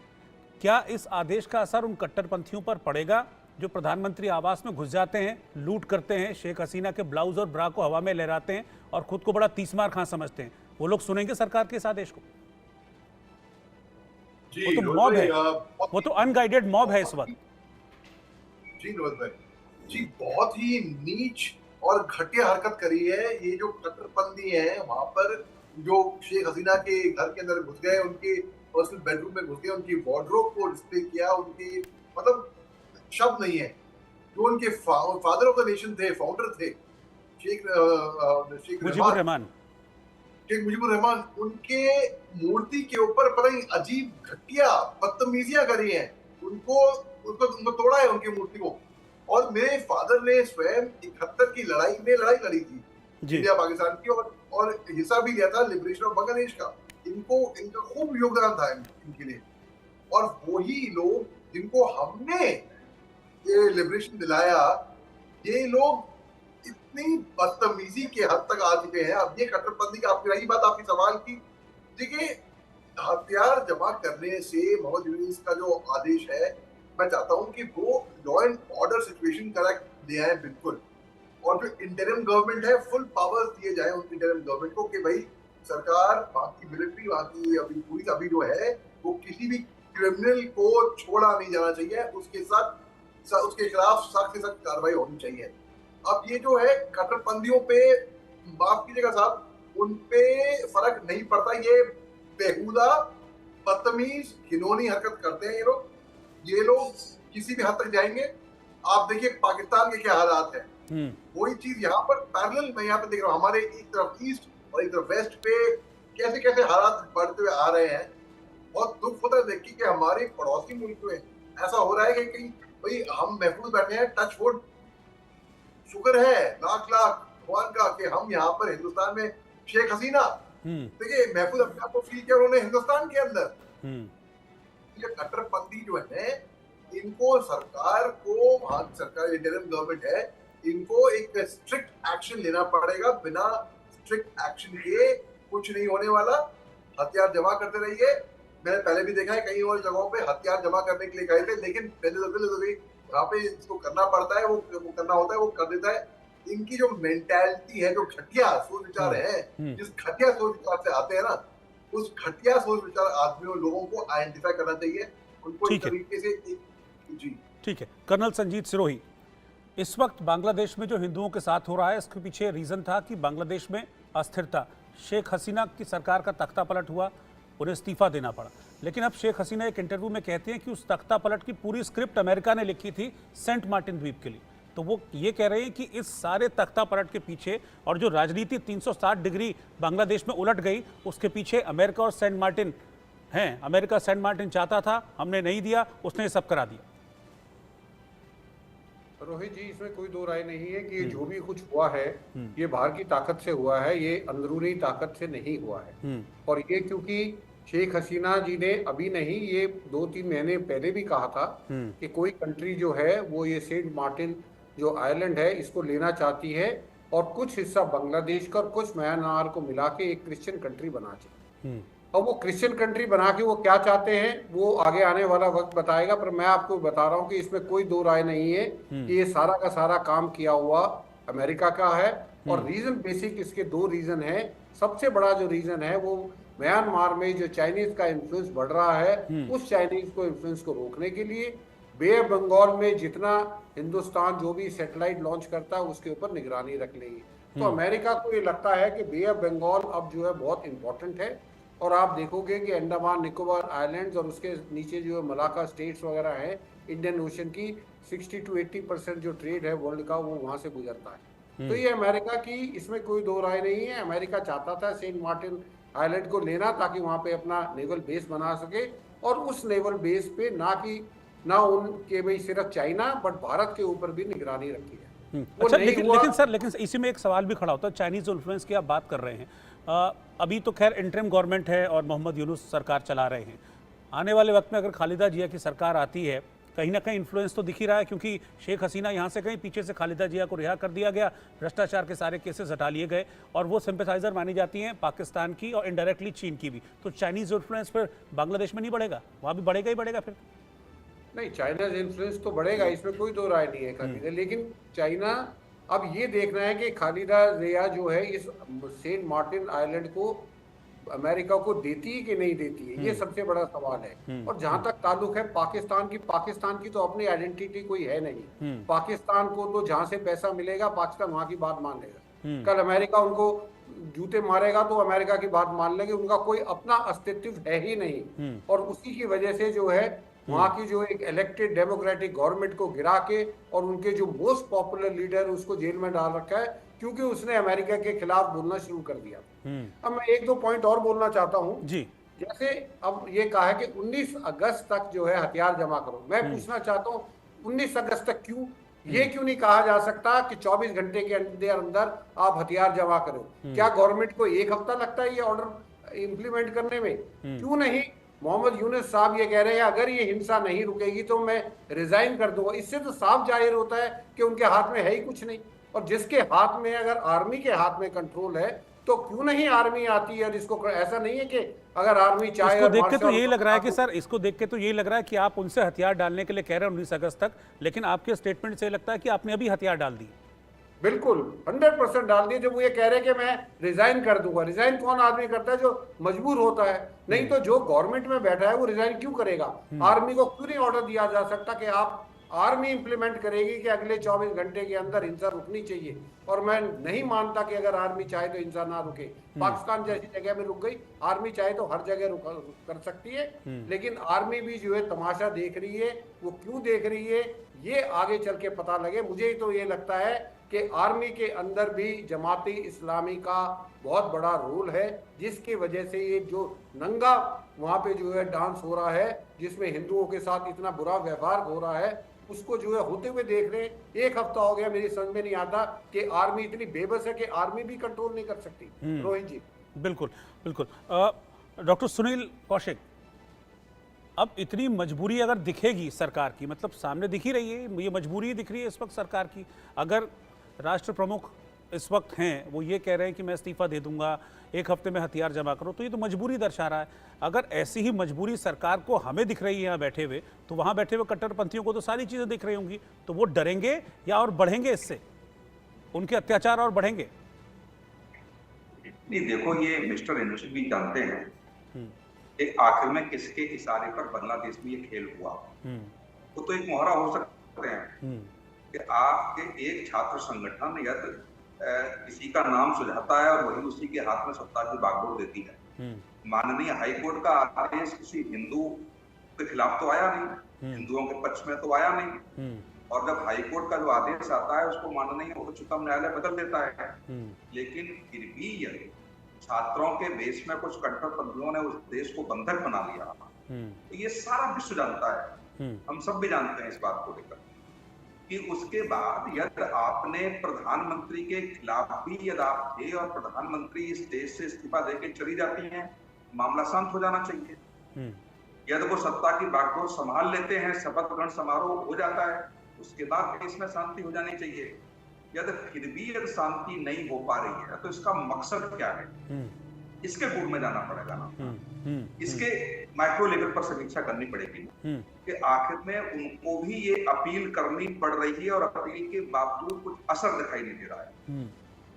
क्या इस आदेश का असर उन कट्टरपंथियों पर पड़ेगा जो प्रधानमंत्री आवास में घुस जाते हैं, लूट करते हैं, शेख हसीना के ब्लाउज और ब्रा को हवा में लहराते हैं और खुद को बड़ा तीसमार खां समझते हैं? वो लोग सुनेंगे सरकार के इस आदेश को? वो तो मॉब है, वो तो अनगाइडेड मॉब है इस वक्त। जी रोहित भाई जी, बहुत ही नीच और घटिया हरकत करी है ये जो कट्टरपंथी है। वहां पर जो शेख हसीना के घर के अंदर घुस गए, उनके पर्सनल बेडरूम में घुस गए, उनकी वार्डरोब को डिस्प्ले किया, उनकी मतलब शब्द नहीं है। जो उनके फादर ऑफ द नेशन थे, फाउंडर थे, शेख मुजीबुर रहमान, उनके मूर्ति के ऊपर पता नहीं अजीब घटिया बदतमीजियां करी हैं। उनको तोड़ा है उनकी मूर्ति को। और मेरे फादर ने स्वयं 71 की लड़ाई लड़ी थी इंडिया पाकिस्तान की, और हिस्सा भी लिया था लिबरेशन ऑफ बांग्लादेश का। इनका खूब योगदान था इनके लिए। और वही लोग जिनको हमने ये लिबरेशन दिलाया, ये लोग इतनी बदतमीजी के हद तक आ चुके हैं। अब ये कट्टरपंथी का, आपकी रही बात आपकी सवाल की, देखिए हथियार जमा करने से मोहम्मद यूनुस का जो आदेश है, मैं चाहता हूं कि वो law and order situation correct ले आए बिल्कुल। और जो इंटरिम गवर्नमेंट है, फुल पावर्स दिए जाए उन इंटरिम गवर्नमेंट को कि भाई सरकार, वहाँ की मिलिट्री, वहाँ की अभी पुलिस अभी जो है वो किसी भी क्रिमिनल को छोड़ा नहीं जाना चाहिए, उसके खिलाफ सख्त से सख्त कार्रवाई होनी चाहिए। अब ये जो है कट्टरपंथियों पे, माफ कीजिएगा साहब, उन पे फर्क नहीं पड़ता। ये बेहुदा बदतमीज घिनौनी हरकत करते हैं ये लोग किसी भी हद तक जाएंगे। आप देखिए पाकिस्तान के क्या हालात है, वही चीज यहाँ पर पैरेलल मैं यहाँ पे देख रहा हूँ। हमारे एक तरफ ईस्ट और एक तरफ वेस्ट पे कैसे कैसे हालात बढ़ते हुए आ रहे हैं। बहुत दुख होता है देख के कि हमारे पड़ोसी मुल्क में ऐसा हो रहा है कि कहीं भाई हम महफूज बैठे हैं। टच वुड, शुक्र है लाख लाख भगवान का कि हम यहाँ पर हिंदुस्तान में शेख हसीना देखिए महफूज अपने आप को फील किया उन्होंने हिंदुस्तान के अंदर। ये कट्टरपंथी जो है इनको सरकार को, वहां की सरकार इंटरिम गवर्नमेंट है, इनको एक स्ट्रिक्ट एक्शन लेना पड़ेगा। बिना स्ट्रिक्ट एक्शन के कुछ नहीं होने वाला। हथियार जमा करते रहिए। मैंने पहले भी देखा है कई और जगहों पे हथियार जमा करने के लिए गए थे, लेकिन जहाँ पे इसको करना पड़ता है वो करना होता है, वो कर देता है। इनकी जो मेंटालिटी है, जो घटिया सोच विचार है, जिस घटिया सोच विचार से आते हैं ना, उस घटिया सोच विचार आदमियों लोगों को आइडेंटिफाई करना चाहिए, उनको इस तरीके से। जी ठीक है। कर्नल संजीत सिरोही, इस वक्त बांग्लादेश में जो हिंदुओं के साथ हो रहा है इसके पीछे रीजन था कि बांग्लादेश में अस्थिरता, शेख हसीना की सरकार का तख्ता पलट हुआ, उन्हें इस्तीफा देना पड़ा। लेकिन अब शेख हसीना एक इंटरव्यू में कहते हैं कि उस तख्ता पलट की पूरी स्क्रिप्ट अमेरिका ने लिखी थी सेंट मार्टिन द्वीप के लिए। तो वो ये कह रहे हैं कि इस सारे तख्ता पलट के पीछे और जो राजनीति 360 डिग्री बांग्लादेश में उलट गई, उसके पीछे अमेरिका और सेंट मार्टिन हैं। अमेरिका सेंट मार्टिन चाहता था, हमने नहीं दिया, उसने सब करा दिया। रोहित जी, इसमें कोई दो राय नहीं है कि ये जो भी कुछ हुआ है ये बाहर की ताकत से हुआ है, ये अंदरूनी ताकत से नहीं हुआ है। और ये क्योंकि शेख हसीना जी ने अभी नहीं, ये 2-3 महीने पहले भी कहा था कि कोई कंट्री जो है वो ये सेंट मार्टिन जो आइलैंड है इसको लेना चाहती है और कुछ हिस्सा बांग्लादेश का और कुछ म्यांमार को मिला के एक क्रिश्चियन कंट्री बना चाहिए। और वो क्रिश्चियन कंट्री बना के वो क्या चाहते हैं वो आगे आने वाला वक्त बताएगा। पर मैं आपको बता रहा हूँ कि इसमें कोई दो राय नहीं है कि ये सारा का सारा काम किया हुआ अमेरिका का है। और रीजन बेसिक इसके 2 रीजन है। सबसे बड़ा जो रीजन है वो म्यांमार में जो चाइनीज का इन्फ्लुएंस बढ़ रहा है, उस चाइनीज को इन्फ्लुएंस को रोकने के लिए बे ऑफ बंगाल में जितना हिंदुस्तान जो भी सैटेलाइट लॉन्च करता है उसके ऊपर निगरानी रख लेगी। तो अमेरिका को ये लगता है कि बे ऑफ बंगाल अब जो है बहुत इंपॉर्टेंट है। और आप देखोगे कि अंडमान निकोबार आइलैंड्स और उसके नीचे जो मलाका स्टेट्स वगैरह हैं, इंडियन ओशन की 60 to 80% जो ट्रेड है वर्ल्ड का वो वहां से गुजरता है। तो ये अमेरिका की, इसमें कोई दो राय नहीं है। अमेरिका चाहता था सेंट मार्टिन आइलैंड को लेना ताकि वहां पे अपना नेवल बेस बना सके और उस नेवल बेस पे ना उनके भाई सिर्फ चाइना बट भारत के ऊपर भी निगरानी रखी है। अच्छा, लेकिन इसी में एक सवाल भी खड़ा होता है, चाइनीज इन्फ्लुएंस की आप बात कर रहे हैं। अभी तो खैर इंटरिम गवर्नमेंट है और मोहम्मद यूनुस सरकार चला रहे हैं। आने वाले वक्त में अगर खालिदा जिया की सरकार आती है, कहीं ना कहीं इन्फ्लुएंस तो दिख ही रहा है, क्योंकि शेख हसीना यहाँ से कहीं पीछे से खालिदा जिया को रिहा कर दिया गया, भ्रष्टाचार के सारे केसेस हटा लिए गए और वो सिंपैथाइजर मानी जाती हैं पाकिस्तान की और इनडायरेक्टली चीन की भी। तो चाइनीज इन्फ्लुएंस फिर बांग्लादेश में नहीं बढ़ेगा, वहाँ भी बढ़ेगा ही बढ़ेगा फिर? नहीं, चाइनाज इन्फ्लुएंस तो बढ़ेगा, इसमें कोई दो राय नहीं है। लेकिन चाइना अब ये देखना है कि खालिदा जिया जो है इस सेंट मार्टिन आइलैंड को अमेरिका को देती है कि नहीं देती है, ये सबसे बड़ा सवाल है। और जहां तक ताल्लुक है पाकिस्तान की तो अपनी आइडेंटिटी कोई है नहीं। पाकिस्तान को तो जहां से पैसा मिलेगा पाकिस्तान वहां की बात मान लेगा। कल अमेरिका उनको जूते मारेगा तो अमेरिका की बात मान लेंगे। उनका कोई अपना अस्तित्व है ही नहीं। और उसी की वजह से जो है वहां की जो एक इलेक्टेड डेमोक्रेटिक गवर्नमेंट को गिरा के और उनके जो मोस्ट पॉपुलर लीडर उसको जेल में डाल रखा है, क्योंकि उसने अमेरिका के खिलाफ बोलना शुरू कर दिया। अब मैं 1-2 पॉइंट और बोलना चाहता हूँ जी। जैसे अब ये कहा है कि 19 अगस्त तक जो है हथियार जमा करो। मैं पूछना चाहता हूँ 19 अगस्त तक क्यों? ये क्यों नहीं कहा जा सकता कि 24 घंटे के अंदर आप हथियार जमा करो? क्या गवर्नमेंट को 1 हफ्ता लगता है ये ऑर्डर इम्प्लीमेंट करने में? क्यों नहीं? मोहम्मद यूनुस साहब ये कह रहे हैं अगर ये हिंसा नहीं रुकेगी तो मैं रिजाइन कर दूंगा। इससे तो साफ जाहिर होता है कि उनके हाथ में है ही कुछ नहीं। और जिसके हाथ में, अगर आर्मी के हाथ में कंट्रोल है तो क्यों नहीं आर्मी आती है? और इसको ऐसा नहीं है कि अगर आर्मी चाहे, इसको देख के तो यही लग रहा है कि सर, इसको देख के तो यही लग रहा है कि आप उनसे हथियार डालने के लिए कह रहे हैं 19 अगस्त तक, लेकिन आपके स्टेटमेंट से लगता है कि आपने अभी हथियार डाल दिए। बिल्कुल 100% डाल दिए। जब वो ये कह रहे कि मैं रिजाइन कर दूंगा, रिजाइन कौन आदमी करता है? जो मजबूर होता है। नहीं तो जो गवर्नमेंट में बैठा है वो रिजाइन क्यों करेगा? आर्मी को क्यों नहीं ऑर्डर दिया जा सकता कि आप, आर्मी इंप्लीमेंट करेगी कि अगले 24 घंटे के अंदर हिंसा रुकनी चाहिए? और मैं नहीं मानता कि अगर आर्मी चाहे तो इंसान ना रुके। पाकिस्तान जैसी जगह में रुक गई, आर्मी चाहे तो हर जगह रुक कर सकती है, लेकिन आर्मी भी जो है तमाशा देख रही है। वो क्यों देख रही है ये आगे चल के पता लगे। मुझे तो ये लगता है कि आर्मी के अंदर भी जमाती इस्लामी का बहुत बड़ा रोल है, जिसकी वजह से ये जो नंगा वहाँ पे जो है डांस हो रहा है, जिसमें हिंदुओं के साथ इतना बुरा व्यवहार हो रहा है, उसको जो है होते हुए देख रहे हैं। एक हफ्ता हो गया, मेरी समझ में नहीं आता कि आर्मी इतनी बेबस है कि आर्मी भी कंट्रोल नहीं कर सकती। रोहित जी बिल्कुल बिल्कुल। डॉक्टर सुनील कौशिक, अब इतनी मजबूरी अगर दिखेगी सरकार की, मतलब सामने दिख ही रही है, ये मजबूरी दिख रही है इस वक्त सरकार की। अगर राष्ट्र प्रमुख इस वक्त हैं, वो ये कह रहे हैं कि मैं इस्तीफा दे दूंगा, एक हफ्ते में हथियार जमा करो, तो ये तो मजबूरी दर्शा रहा है। अगर ऐसी ही मजबूरी सरकार को हमें दिख रही है यहाँ बैठे हुए, तो वहाँ बैठे हुए कट्टरपंथियों को तो सारी चीज़ें दिख रही होंगी, तो वो डरेंगे या और बढ़ेंगे, इससे उनके अत्याचार और बढ़ेंगे? नहीं, देखो, ये मिस्टर इनोशी भी जानते हैं कि आखिर में किसके इशारे पर बांग्लादेश में ये खेल हुआ। वो तो एक मोहरा हो सकते हैं कि आपके एक छात्र संगठन या तो किसी का नाम सुझाता है और वही उसी के हाथ में सत्ता की बागडोर देती है। माननीय हाईकोर्ट का आदेश किसी हिंदू के खिलाफ तो आया नहीं, हिंदुओं के पक्ष में तो आया नहीं, और जब हाईकोर्ट का जो आदेश आता है उसको माननीय उच्चतम न्यायालय बदल देता है। लेकिन फिर भी यदि छात्रों के देश में कुछ कट्टरपंथियों ने उस देश को बंधक बना लिया, तो ये सारा विश्व जानता है, हम सब भी जानते हैं इस बात को लेकर कि उसके बाद यदि आपने प्रधानमंत्री के खिलाफ भी यदि आप थे और प्रधानमंत्री इस देश से इस्तीफा देकर चली जाती हैं, मामला शांत हो जाना चाहिए। यदि वो सत्ता की बागडोर संभाल लेते हैं, शपथ ग्रहण समारोह हो जाता है, उसके बाद देश में शांति हो जानी चाहिए। यदि फिर भी यदि शांति नहीं हो पा रही है, तो इसका मकसद क्या है, इसके गुण में जाना पड़ेगा ना। इसके माइक्रो लेवल पर समीक्षा करनी पड़ेगी कि आखिर में उनको भी ये अपील करनी पड़ रही है और अपील के बावजूद कुछ असर दिखाई नहीं दे रहा है।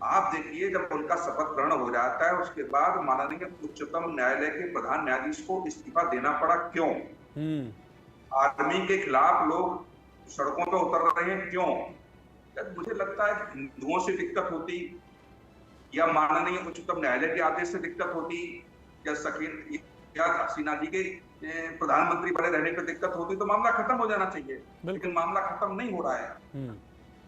आप देखिए, जब उनका शपथ ग्रहण हो जाता है, उसके बाद माननीय उच्चतम न्यायालय के प्रधान न्यायाधीश को इस्तीफा देना पड़ा, क्यों? आर्मी के खिलाफ लोग सड़कों पर उतर रहे हैं, क्यों? मुझे लगता है हिंदुओं से दिक्कत होती या माननीय उच्चतम न्यायालय के आदेश से दिक्कत होती या हसीना जी के प्रधानमंत्री बने रहने पर दिक्कत होती, तो मामला खत्म हो जाना चाहिए, लेकिन मामला खत्म नहीं हो रहा है।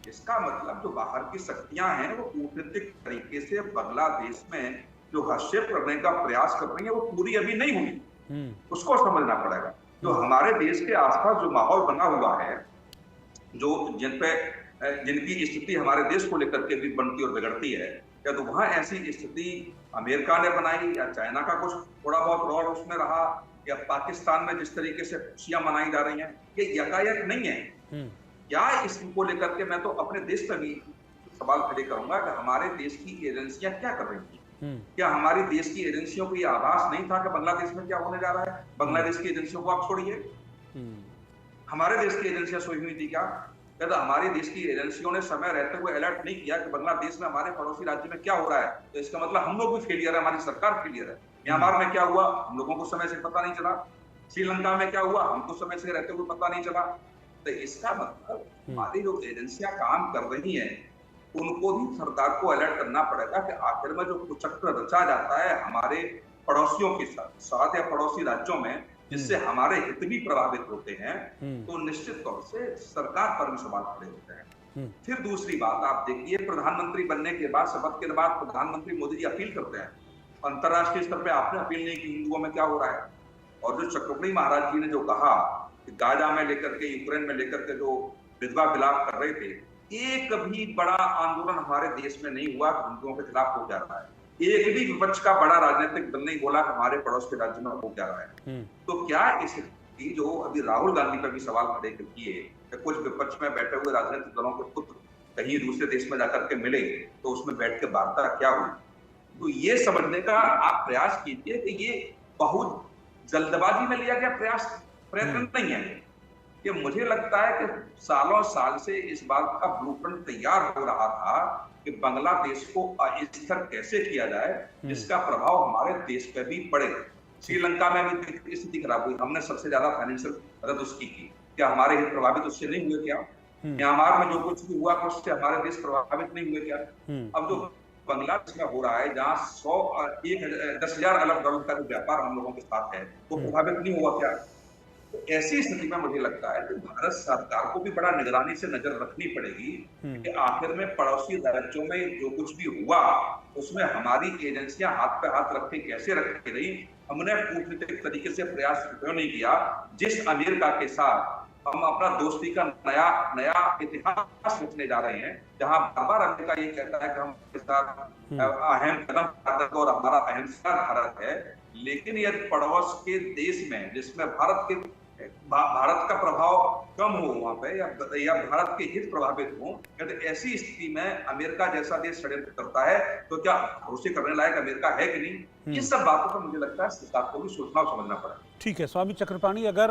इसका मतलब जो बाहर की शक्तियां हैं वो कूटनीतिक तरीके से बांग्लादेश में जो हस्तक्षेप करने का प्रयास कर रही है, वो पूरी अभी नहीं हुई, उसको समझना पड़ेगा। जो हमारे देश के आसपास जो माहौल बना हुआ है, जो जिनकी स्थिति हमारे देश को लेकर के भी बनती और बिगड़ती है, या तो वहां ऐसी स्थिति अमेरिका ने बनाई या चाइना का कुछ थोड़ा बहुत रोल उसमें रहा, या पाकिस्तान में जिस तरीके से खुशियां मनाई जा रही हैं, ये यकायक नहीं है। क्या इसको लेकर के मैं तो अपने देश पर भी सवाल खड़े करूंगा कि हमारे देश की एजेंसियां क्या कर रही थी? क्या हमारे देश की एजेंसियों को ये आभास नहीं था कि बांग्लादेश में क्या होने जा रहा है? बांग्लादेश की एजेंसियों को आप छोड़िए, हमारे देश की एजेंसियां सोई हुई थी क्या? यदि हमारे देश की एजेंसियों ने समय रहते हुए अलर्ट नहीं किया कि बांग्लादेश में हमारे पड़ोसी राज्य में क्या हो रहा है, तो इसका मतलब हम लोग भी फेलियर है, हमारी सरकार फेलियर है। म्यांमार में क्या हुआ, हम लोगों को समय से पता नहीं चला। श्रीलंका में क्या हुआ, हमको समय से रहते हुए पता नहीं चला। तो इसका मतलब हमारी जो एजेंसियां काम कर रही हैं, उनको भी सरकार को अलर्ट करना पड़ेगा कि आखिर में जो कुचक्र रचा जाता है हमारे पड़ोसियों के साथ या पड़ोसी राज्यों में, जिससे हमारे हित भी प्रभावित होते हैं, तो निश्चित तौर से सरकार पर भी सवाल खड़े होते हैं। फिर दूसरी बात आप देखिए, प्रधानमंत्री बनने के बाद, शपथ के बाद प्रधानमंत्री मोदी जी अपील करते हैं, अंतरराष्ट्रीय स्तर पे आपने अपील नहीं की हिंदुओं में क्या हो रहा है। और जो चक्रवर्ती महाराज जी ने जो कहा कि गाजा में लेकर के, यूक्रेन में लेकर के जो विधवा विलाप कर रहे थे, एक भी बड़ा आंदोलन हमारे देश में नहीं हुआ हिंदुओं के खिलाफ हो जा रहा है। एक भी विपक्ष का बड़ा राजनीतिक दल नहीं बोला हमारे पड़ोस के राज्य में हो क्या रहा है। तो क्या इसकी जो अभी राहुल गांधी पर भी सवाल खड़े किए कि कुछ विपक्ष में बैठे हुए राजनीतिक दलों के पुत्र कहीं दूसरे देश में जाकर के मिले, तो उसमें बैठ के वार्ता क्या हुई, तो ये समझने का आप प्रयास कीजिए कि ये बहुत जल्दबाजी में लिया गया प्रयत्न नहीं है। कि मुझे लगता है कि सालों साल से इस बात का ब्लूप्रिंट तैयार हो रहा था कि बांग्लादेश को अस्थिर कैसे किया जाए, जिसका प्रभाव हमारे देश पर भी पड़े। श्रीलंका में भी स्थिति खराब हुई, हमने सबसे ज्यादा फाइनेंशियल मदद उसकी की, क्या हमारे हित प्रभावित उससे नहीं हुए क्या? म्यांमार में जो कुछ भी हुआ उससे हमारे देश प्रभावित नहीं हुए क्या? अब जो बांग्लादेश में हो रहा है, जहाँ 10,000 अरब डॉलर का जो व्यापार हम लोगों के साथ है, वो प्रभावित नहीं हुआ क्या? तो ऐसी स्थिति में मुझे लगता है कि भारत सरकार को भी बड़ा निगरानी से नजर रखनी पड़ेगी कि आखिर में पड़ोसी राज्यों में जो कुछ भी हुआ उसमें हमारी एजेंसियां हाथ पे हाथ रख के कैसे रखी रही। हमने कूटनीतिक तरीके से प्रयास क्यों नहीं किया? जिस अमेरिका के साथ हम अपना दोस्ती का नया इतिहास लिखने जा रहे हैं, जहां बार बार अमेरिका ये कहता है कि हम इसके साथ अहम कदम भारत और हमारा अहम साथ भारत है, लेकिन यदि पड़ोस के देश में जिसमें भारत का प्रभाव कम हो वहां पे या भारत के हित प्रभावित हो, यदि ऐसी स्थिति में अमेरिका जैसा देश षड्यंत्र करता है तो क्या भरोसे करने लायक अमेरिका है कि नहीं? इस सब बातों पर मुझे लगता है सरकार को भी सोचना और समझना पड़ेगा। ठीक है स्वामी चक्रपाणी, अगर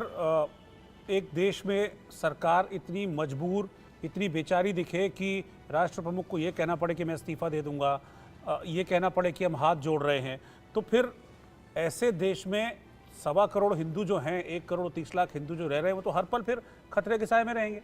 एक देश में सरकार इतनी मजबूर, इतनी बेचारी दिखे कि राष्ट्र प्रमुख को ये कहना पड़े कि मैं इस्तीफा दे दूंगा, ये कहना पड़े कि हम हाथ जोड़ रहे हैं, तो फिर ऐसे देश में 1.25 करोड़ हिंदू जो हैं, 1 करोड़ 30 लाख हिंदू जो रह रहे हैं, वो तो हर पल फिर खतरे के साए में रहेंगे।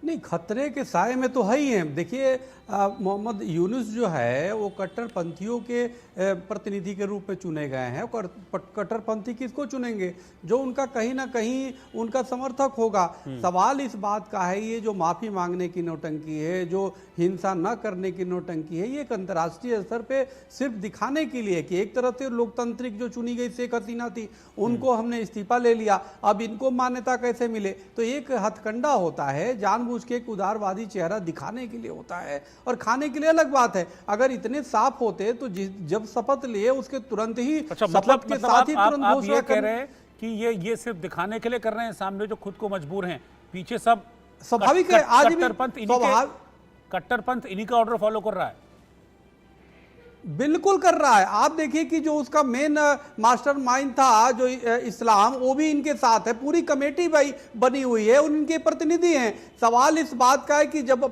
नहीं, खतरे के साए में तो है ही है। देखिए मोहम्मद यूनुस जो है वो कट्टरपंथियों के प्रतिनिधि के रूप में चुने गए हैं। और कट्टरपंथी किसको चुनेंगे? जो उनका कहीं ना कहीं उनका समर्थक होगा। सवाल इस बात का है, ये जो माफ़ी मांगने की नौटंकी है, जो हिंसा न करने की नौटंकी है, ये एक अंतर्राष्ट्रीय स्तर पे सिर्फ दिखाने के लिए कि एक तरह से लोकतांत्रिक जो चुनी गई शेख हसीना थी उनको हमने इस्तीफा ले लिया, अब इनको मान्यता कैसे मिले। तो एक हथकंडा होता है, जानबूझ के एक उदारवादी चेहरा दिखाने के लिए होता है, और खाने के लिए अलग बात है। अगर इतने साफ होते तो जब शपथ लिए उसके तुरंत ही मतलब के साथ ही तुरंत आप ये कह रहे हैं कि ये सिर्फ दिखाने के लिए कर रहे हैं, सामने जो खुद को मजबूर हैं, पीछे सब स्वाभाविक है। आज भी कट्टरपंथ इन्हीं का ऑर्डर फॉलो कर रहा है। बिल्कुल कर रहा है। आप देखिए कि जो उसका मेन मास्टरमाइंड था जो इस्लाम, वो भी इनके साथ है। पूरी कमेटी भाई बनी हुई है, उनके प्रतिनिधि हैं। सवाल इस बात का है कि जब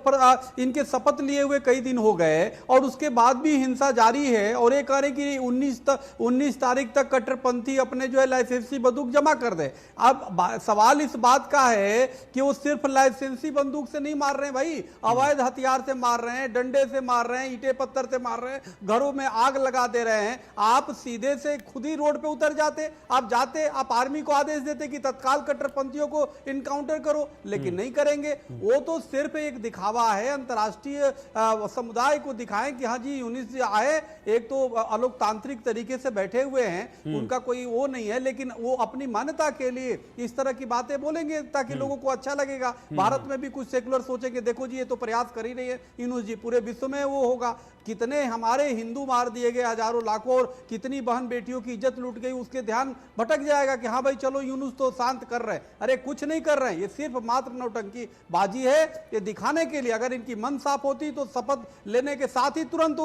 इनके शपथ लिए हुए कई दिन हो गए और उसके बाद भी हिंसा जारी है, और ये कह रहे कि 19 तारीख तक कट्टरपंथी अपने जो है लाइसेंसी बंदूक जमा कर दे। अब सवाल इस बात का है कि वो सिर्फ लाइसेंसी बंदूक से नहीं मार रहे हैं भाई, अवैध हथियार से मार रहे हैं, डंडे से मार रहे हैं, ईंटे पत्थर से मार रहे हैं, घरों में आग लगा दे रहे हैं। आप सीधे से खुद ही रोड पे उतर जाते, आप आर्मी को आदेश देते कि तत्काल कट्टरपंथियों को इनकाउंटर करो, लेकिन नहीं करेंगे। वो तो सिर्फ एक दिखावा है, अंतर्राष्ट्रीय समुदाय को दिखाएं कि हाँ जी यूनिस जी आए, एक तो अलोकतांत्रिक तरीके से बैठे हुए हैं, उनका कोई वो नहीं है, लेकिन वो अपनी मान्यता के लिए इस तरह की बातें बोलेंगे ताकि लोगों को अच्छा लगेगा। भारत में भी कुछ सेकुलर सोचेंगे, देखो जी ये तो प्रयास कर ही रही है यूनुस जी, पूरे विश्व में वो होगा। कितने हमारे हिंदू मार दिए गए, हजारों लाखों, और कितनी बहन बेटियों की इज्जत लूट गई, उसके ध्यान भटक जाएगा कि हाँ भाई चलो यूनुस तो शांत कर रहे हैं। अरे कुछ नहीं कर रहे हैं, ये सिर्फ मात्र नौटंकी बाजी है, ये दिखाने के लिए। अगर इनकी मन साफ होती तो शपथ लेने के साथ ही तुरंत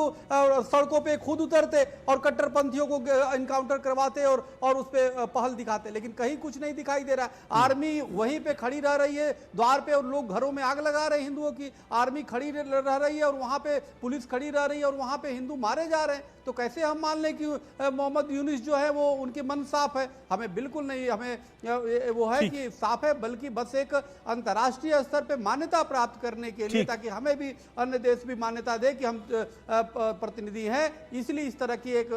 सड़कों पे खुद उतरते और कट्टरपंथियों को इनकाउंटर करवाते और उस पर पहल दिखाते, लेकिन कहीं कुछ नहीं दिखाई दे रहा है। आर्मी वहीं पे खड़ी रह रही है द्वार पे, और लोग घरों में आग लगा रहे हैं हिंदुओं की, आर्मी खड़ी रह रही है और वहां पे पुलिस खड़ी रह रही है और वहां पे हिंदू मारे जा रहे हैं। तो कैसे हम मान लें कि मोहम्मद यूनुस जो है वो उनके मन साफ है? हमें बिल्कुल नहीं, हमें वो है कि साफ है, बल्कि बस एक अंतर्राष्ट्रीय स्तर पे मान्यता प्राप्त करने के लिए, ताकि हमें भी अन्य देश भी मान्यता दे कि हम प्रतिनिधि हैं, इसलिए इस तरह की एक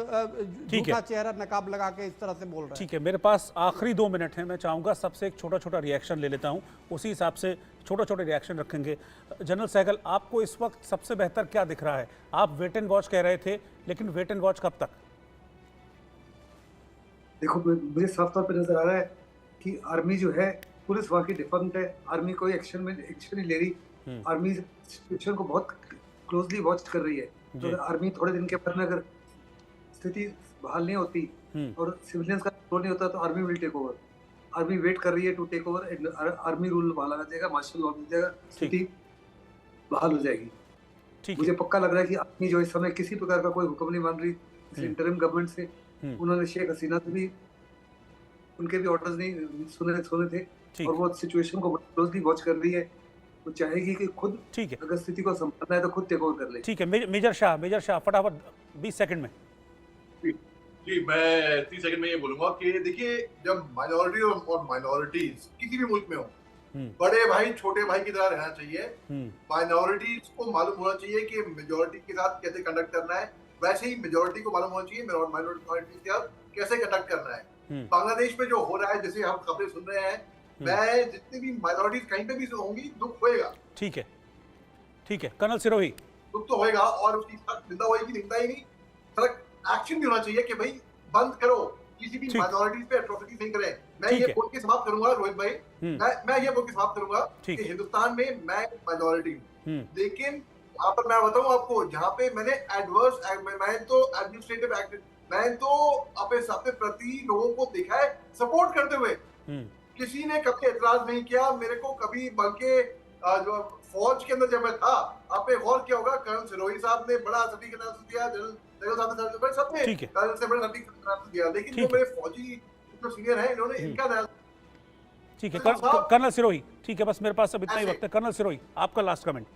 झूठा चेहरा नकाब लगा के इस तरह से बोल रहे हैं। ठीक है, मेरे पास आखिरी 2 मिनट है, मैं चाहूंगा सबसे एक छोटा छोटा रिएक्शन ले लेता हूं, उसी हिसाब से छोटे छोटे रिएक्शन रखेंगे। जनरल सहगल, आपको इस वक्त सबसे बेहतर क्या दिख रहा है? आप वेट एंड वॉच कह रहे थे, लेकिन वेट एंड वॉच कब तक? देखो, मुझे साफ तौर पे नजर आ रहा है कि आर्मी जो है, पुलिस वहां की डिफंक्ट है, आर्मी कोई एक्शन नहीं ले रही। आर्मी सिचुएशन को बहुत क्लोजली वॉच कर रही है। तो आर्मी थोड़े दिन के बाद में अगर स्थिति बहाल नहीं होती और सिविलियंस का कंट्रोल नहीं होता तो army will take over. Army wait कर रही है to take over, army rule बहाल आ जाएगा, मार्शल लॉ मिल जाएगा, स्थिति बहाल हो जाएगी। मुझे पक्का लग रहा है कि आर्मी जो इस समय किसी प्रकार का कोई हुक्म नहीं मान रही इंटरिम गवर्नमेंट से। उन्होंने शेख हसीना से भी, उनके भी ऑर्डर्स नहीं सुने थे, और वो सिचुएशन को क्लोजली वॉच कर रही है। वो चाहेगी कि खुद अगर स्थिति को संभालना है तो खुद टेक ओवर कर ले। ठीक है, मेजर शाह फटाफट 20 सेकंड में। जी, मैं 30 सेकंड में ये बोलूंगा कि देखिए, जब माइनॉरिटी और माइनॉरिटीज किसी भी मुल्क में हो, बड़े भाई छोटे भाई की तरह रहना चाहिए। माइनॉरिटीज को मालूम होना चाहिए कि मेजोरिटी के साथ कैसे कंडक्ट करना है, वैसे ही मेजोरिटी को मालूम होना चाहिए माइनॉरिटी के साथ कैसे कंडक्ट करना है। बांग्लादेश में जो हो रहा है, जैसे हम खबरें सुन रहे हैं, मैं जितनी भी माइनॉरिटीज कहीं पे भी होंगी, दुख होएगा। ठीक है, ठीक है कर्नल सिरोही, दुख तो होएगा और उसकी निंदा होएगी, निंदा ही नहीं, सड़क एक्शन भी होना चाहिए कि भाई बंद करो, किसी भी माइनॉरिटीज पे एट्रोसिटीज नहीं करें। मैं ये बोल के समाप्त करूंगा रोहित भाई, मैं ये बोल के समाप्त करूंगा कि हिंदुस्तान में मैं माइनॉरिटी हूँ, लेकिन यहाँ पर मैं बताऊं आपको, जहाँ पे मैंने मैं तो एडमिनिस्ट्रेटिव एक्ट, मैं तो अपने प्रति लोगों को देखा है सपोर्ट करते हुए, किसी ने कभी एतराज नहीं किया मेरे को कभी, बल्कि जो फौज के अंदर जब मैं था, आपने गौर किया होगा कर्नल सिरोही साहब ने बड़ा सटीक एनालिसिस दिया, जनरल साहब ने सबने कर्नल से बड़ा सटीक एनालिसिस दिया, लेकिन जो मेरे फौजी जो सीनियर हैं, इन्होंने इनका ठीक है कर्नल सिरोही, ठीक है, बस मेरे पास अब इतना ही वक्त है। कर्नल सिरोही, आपका लास्ट कमेंट।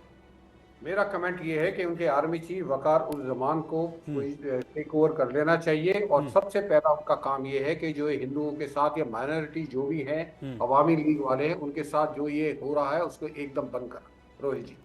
मेरा कमेंट ये है कि उनके आर्मी चीफ वकार उल जमान को टेक ओवर कर लेना चाहिए, और सबसे पहला उनका काम ये है कि जो हिंदुओं के साथ या माइनॉरिटी जो भी है, अवामी लीग वाले हैं, उनके साथ जो ये हो रहा है उसको एकदम बंद करना। रोहित जी।